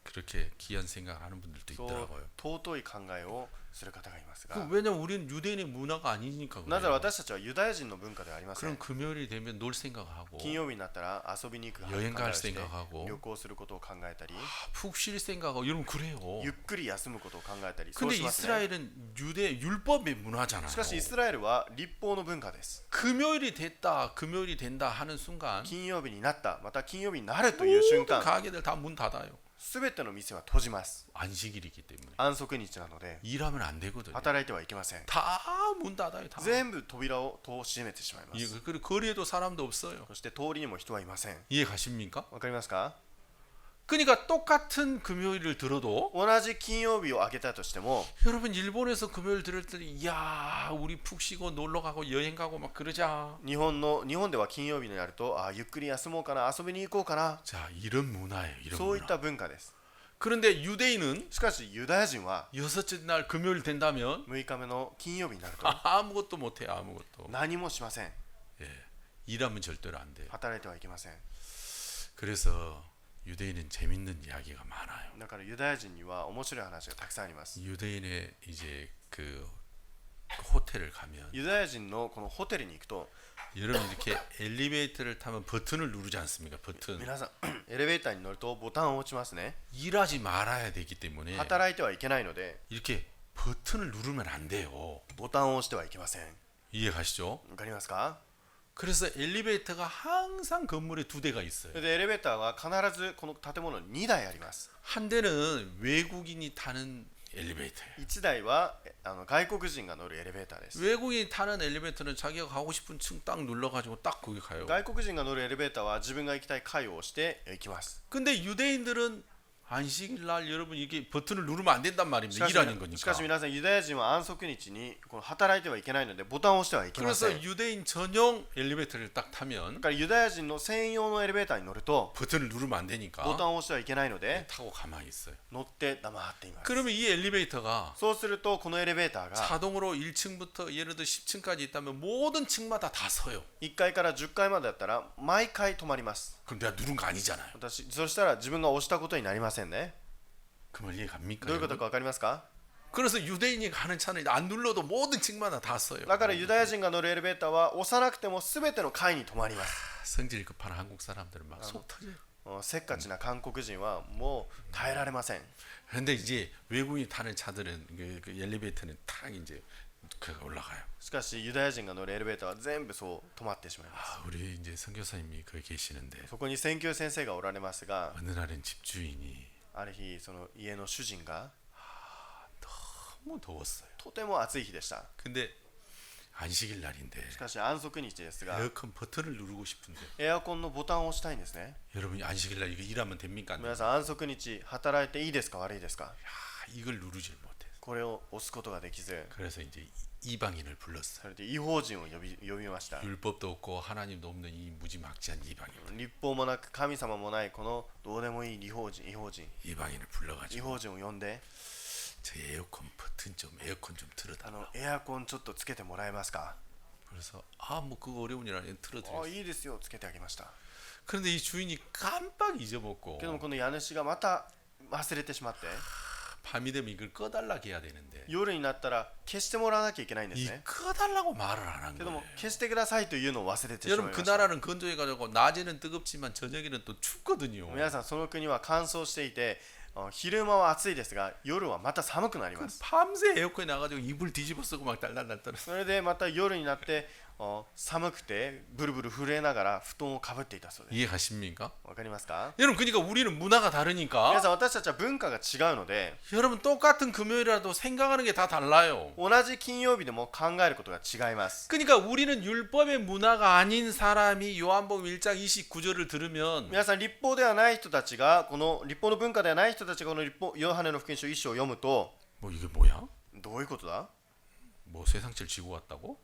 그렇게 귀한 생각을 하는 분들도 そう 있더라고요. 尊い考えをする方がいますが、 왜냐면 우리는 유대인의 문화가 아니니까 なぜなら 그래요. 私たちはユダヤ人の文化ではありません。 그럼 금요일이 되면 놀 생각하고 金曜日になったら遊びに行く考 여행 え 갈 をして 생각하고 旅行することを考えたり、 푹 쉴 생각하고 여러분 그래요. ゆっくり休むことを考えたり、そう 근데 しますね。 이스라엘은 유대 율법의 문화잖아요. しかしイスラエルは立法の文化です。 금요일이 됐다, 금요일이 된다 하는 순간 金曜日になった、また金曜日になるという瞬 모든 間、 가게들 다 문 닫아요. すべての店は閉じます。 안식일이기 때문에 安息日なので 일하면 안 되거든요. 働いてはいけません。 다 문 닫아요. 다. 全部扉を閉めてしまいま 예, す。 그리고 거리에도 사람도 없어요. そして通りにも人はいません。 이해 가십니까? わかりますか？ 그러니까 똑같은 금요일을 들어도 同じ金曜日を挙げたとしても 여러분 일본에서 금요일 들을 때 이야 우리 푹 쉬고 놀러 가고 여행 가고 막 그러자. 日本では金曜日になるとゆっくり休もうかな遊びに行こうかな 자 이런 문화예요. 이런 そういっ 문화. た文化です。 그런데 유대인은 しかしユダヤ人は 여섯째 날 금요일 된다면 6日目の金曜日になると 아무것도 못해요. 아무것도. 何もしません。 예, 일하면 절대로 안 돼요. 働いてはいけません。 그래서 유대인은 재밌는 이야기가 많아요. だからユダヤ人には面白い話がたくさんあります。 유대인의 이제 그 호텔을 가면 ユダヤ人のこのホテルに行くと 여러분 이렇게 엘리베이터를 타면 버튼을 누르지 않습니까? 버튼. 皆さんエレベーターに乗るとボタンを押しますね。 일하지 말아야 되기 때문에 働いてはいけないので 이렇게 버튼을 누르면 안 돼요. ボタンを押してはいけません。 이해 가시죠? わかりますか？ 그래서 엘리베이터가 항상 건물에 두 대가 있어요. それでエレベーターは必ずこの建物に2台あります。 한 대는 외국인이 타는 엘리베이터예요. 1台は外国人が乗るエレベーターです。 외국인이 타는 엘리베이터는 자기가 가고 싶은 층 딱 눌러가지고 딱 거기 가요. 外国人が乗るエレベーターは自分が行きたい階を押して行きます。 근데 유대인들은 안식일 날 여러분 이게 버튼을 누르면 안 된단 し 말입니다. かし 일하는 し 거니까. かし皆さんユダヤ人は安息日にこの働いてはいけないのでボタンを押してはいけませ 그래서 ん。 유대인 전용 엘리베이터를 딱 だ 타면 からユダヤ人の専用のエレベーターに乗ると 버튼을 누르면 안 되니까 ボタンを押してはいけないので 타고 가만히 있어요. 乗って黙っています。 그러면 이 엘리베이터가 そうするとこのエレベーターが 자동으로 1층부터 예를 들어 10층까지 있다면 모든 층마다 다 서요. 1階から10階までだったら毎回止まります。 그럼 내가 누른 거 아니잖아요. そしたら自分が押したことになりませんね。 그 말 이해 갑니까? どういうこと 여러분? か分かりますか？ 그래서 유대인이 가는 차는 안 눌러도 모든 층마다 다 서요. だからユダヤ人が乗るエレベーターは押さなくても全ての階に止まります。 성질 급한 한국 사람들은 막 속 터져요. せっかちな韓国人はもう耐えられません。 그런데 이제 외국인이 타는 차들은 그 엘리베이터는 탁 이제 그 올라가요. しかしユダヤ人が乗るエレベーターは全部そう止まってしまいます。 아, 우리 이제 선교사님이 거기 계시는데 そこに宣教先生がおられますが、 어느 날은 집주인이 ある日その家の主人が 너무 더웠어요. とても暑い日でした。 근데 안식일 날인데 しかし安息日ですが 에어컨 버튼을 누르고 싶은데 エアコンのボタンを押したいんですね。 여러분 안식일 날 이거 일하면 됩니까? 안 皆 됩니까? さん安息日働いていいですか悪いですか？ 야, 이걸 누르질 못해. これを押すことができず、 그래서 이제 이방인을 불렀어요. それで異邦人を呼びました。 율법도 없고 하나님도 없는 이 무지막지한 이방인. 立法もなく神様もないこのどうでもいい異邦人 이방인을 異 불러가지고 邦人を呼んで 저 에어컨 버튼 좀 에어컨 좀 틀어달라. エアコンちょっとつけてもらえますか？ 그래서 아 뭐 그거 어려운 일 아니에요. あ 틀어드렸어요. いいですよつけてあげました。 그런데 이 주인이 깜빡 잊어먹고 けどもこの家主がまた忘れてしまって 밤이 되면 이걸 꺼달라 해야 되는데 夜になったら消してもらわなきゃいけないんです 이 ね。 꺼달라고 말을 안 한 けども 거예요. 消してくださいというのを忘れてしまい 여러분 ま 그 した。 나라는 건조해가지고 낮에는 뜨겁지만 저녁에는 또 춥거든요. 皆さんその国は乾燥していて昼間は暑いですが夜はまた寒くなります。 밤새 에어컨에 나가지고 이불 뒤집어 쓰고 막 달달달 떨어. それでまた夜になって寒くてブルブル震えながら布団をかぶっていたそうです。 이해 가십니까? わかりますか？ 여러분 그러니까 우리는 문화가 皆 다르니까 さん私たちは文化が違うので 여러분 똑같은 금요일이라도 생각하는 게 다 달라요. 同じ金曜日でも考えることが違います。 그러니까 우리는 율법의 문화가 아닌 사람이 요한복음 1장 29절을 들으면 皆さん立法ではない人たちがこの立法の文化ではない人たちがこのヨハネの福音書1章を読むと 뭐 이게 뭐야? どういうことだ？ 뭐 세상죄를 지고 왔다고?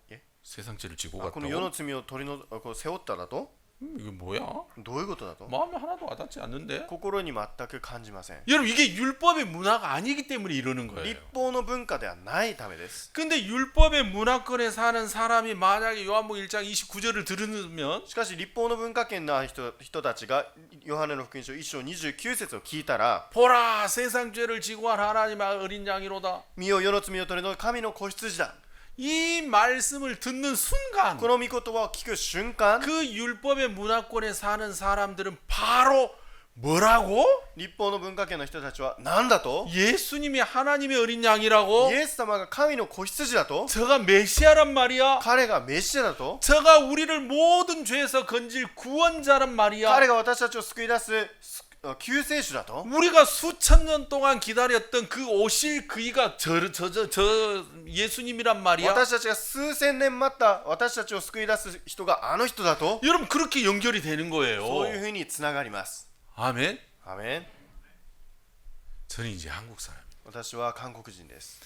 え 세상죄를 지고 この世 갔다고? の罪を取りこう背負っただと？ 이게 뭐야? どういうことだと？ 마음에 하나도 와닿지 않는데? 心に全く感じません。 여러분 이게 율법의 문화가 아니기 때문에 이러는 立 거예요. 法の文化ではないためです。 근데 율법의 문화권에 사는 사람이 만약에 요한복음 1장 29절을 들으면 しかし立法の文化圏の人たちがヨハネの福音書1章29節を聞いたら 보라 세상 죄를 지고 한 하나님의 어린 양이로다. 見よ世の罪を取り除く神の子羊だ。 이 말씀을 듣는 순간 この御言葉を聞く瞬間 그 율법의 문화권에 사는 사람들은 바로 뭐라고? 立法の文化圏の人たちは何だと 예수님이 하나님의 어린 양이라고? イエス様が神の子羊だと 저가 메시아란 말이야? 彼がメシアだと 저가 우리를 모든 죄에서 건질 구원자란 말이야? 彼が私たちを救い出す救世主だと 우리가 수천 년 동안 기다렸던 그 오실 그이가 저 예수님이란 말이야. 私たちが数千年待った私たちを救い出す人があの人だと 여러분 그렇게 연결이 되는 거예요. そういうふうにつながります。 아멘. アーメン。 저는 이제 한국 사람. 私は韓国人です。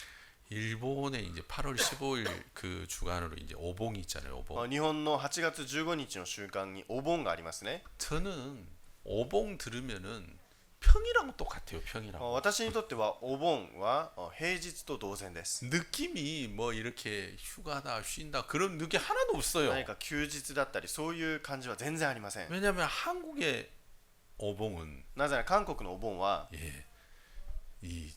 일본에 이제 8월 15일 그 주간으로 이제 오봉이 있잖아요. 오봉. 日本の8月15日の週間にお盆がありますね。 저는 오봉 들으면은 평이랑 똑같아요. 평이랑. 私にとってはお盆は平日と同然です。 느낌이 뭐 이렇게 휴가다 쉰다 그런 느낌 하나도 없어요. 何か休日だったりそういう感じは全然ありません。 왜냐하면 한국의 오봉은 なぜなら韓国のお盆は 예, 이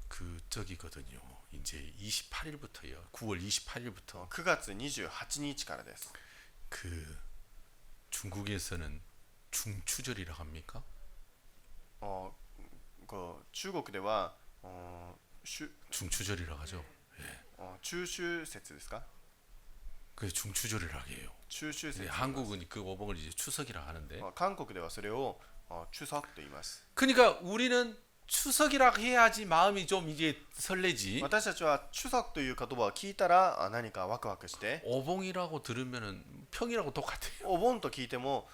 그 저기거든요. 이제 28일부터요. 9월 28일부터 9月28日からです。 그 중국에서는 중추절이라고 합니까? 中国では중추절이라고 하죠. 中秋節ですか？ 그게 중추절이라고 해요. 中秋節 근데 。 한국은 그 오봉을 이제 추석이라고 하는데. 韓国ではそれをchuseokと言います。 그러니까 우리는 추석이라고 해야지 마음이 좀 이제 설레지. 私たちはchuseokという言葉を聞いたら何かワクワクして、 오봉이라고 들으면은 평이라고 똑같아요. お盆と聞いても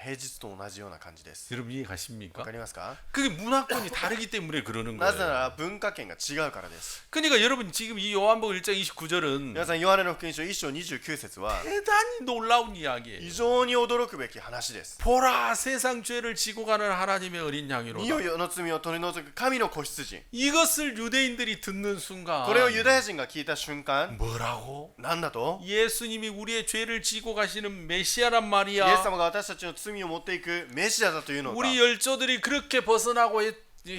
平日と同じような感じです。 여러분 이해 わ 가십니까? かりますか？ 그게 문화권이 다르기 때문에 그러는 なぜな 거예요. ら文化圏が違うからです。 그러니까 여러분 지금 이 요한복음 1장 29절은 皆さん、ヨハネの福音書1章29節は 대단히 놀라운 이야기예요. 非常に驚くべき話です。 보라 세상 죄를 지고 가는 하나님의 어린 見 양이로다. よ世の罪を取り除く神の子羊。 이것을 유대인들이 듣는 순간 これをユダヤ人が聞いた瞬間、 뭐라고? なんだと？ 예수님이 우리의 죄를 지고 가시는 메시아란 イエス 말이야. 様が私たちの罪を持っていくメシアだというのか。 우리 열조들이 그렇게 벗어나고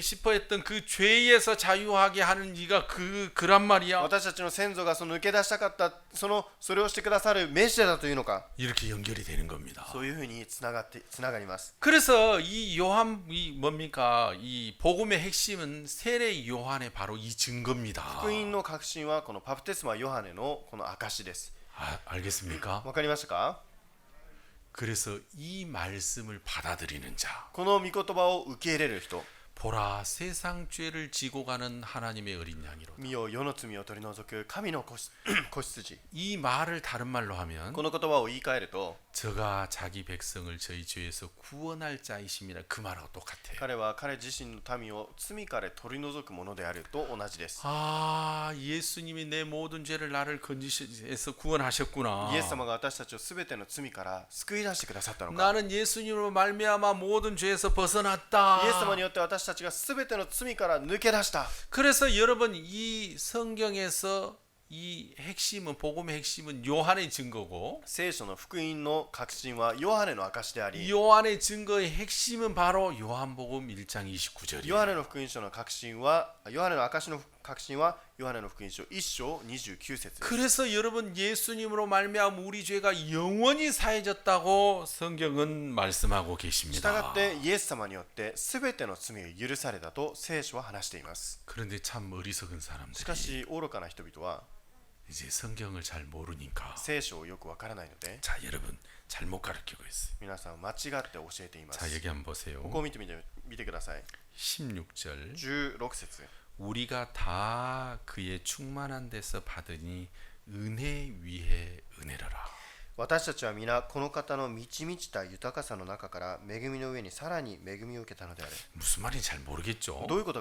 싶어 했던 그 죄에서 자유하게 하는 이가 그란 말이야. 私たちの先祖がその抜け出したかったそれをしてくださるメシアだというのか。 이렇게 연결이 되는 겁니다. そういうふうにつながります。 그래서 이 요한 이 뭡니까? 이 복음의 핵심은 세례 요한의 바로 이 증거입니다. 福音の核心はこのバプテスマヨハネのこの証です。 알겠습니까? わかりましたか？ 그래서 이 말씀을 받아들이는 자, この御言葉を受け入れる人。 보라 세상 죄를 지고 가는 하나님의 어린 양이로다. 見よ世の罪を取り除く神の子羊。 이 말을 다른 말로 하면 この言葉を言い換えると、 저가 자기 백성을 저희 죄에서 구원할 자이심이라 그 말하고 똑같아요. 彼は彼自身の民を罪から取り除くものであると同じです。 아, 예수님이 내 모든 죄를 나를 건지셔서 구원하셨구나. イエス様が私たちをすべての罪から救い出してくださったのか。 나는 예수님으로 말미암아 모든 죄에서 벗어났다. イエス様によって私たちがすべての罪から抜け出した。 그래서 여러분 이 성경에서 이 핵심은 복음의 핵심은 요한의 증거고 聖書の福音の核心はヨハネの証であり、 요한의 증거의 핵심은 바로 요한복음 1장 29절이에요. ヨハネの福音書の核心はヨハネの証の核心はヨハネの福音書1章29節です。 그래서 여러분 예수님으로 말미암아 우리 죄가 영원히 사해졌다고 성경은 말씀하고 した 계십니다. がってイエス様によってすべての罪を許されたと聖書は話しています。 그런데 참 어리석은 しか 사람들이 し愚かな人々は 이제 성경을 잘 모르니까 聖書をよくわからないので、 자 여러분 잘못 가르치고 있어요. 皆さん間違って教えていま 자 す。 여기 한번 보세요. ここを見てください。 16절 16節。 우리가 다 그의 충만한 데서 받으니 은혜 위에 은혜라라. 私たちは皆この方の満ち満ちた豊かさの中から恵みの上にさらに恵みを受けたのである。 무슨 말인지 잘 모르겠죠. どういうこと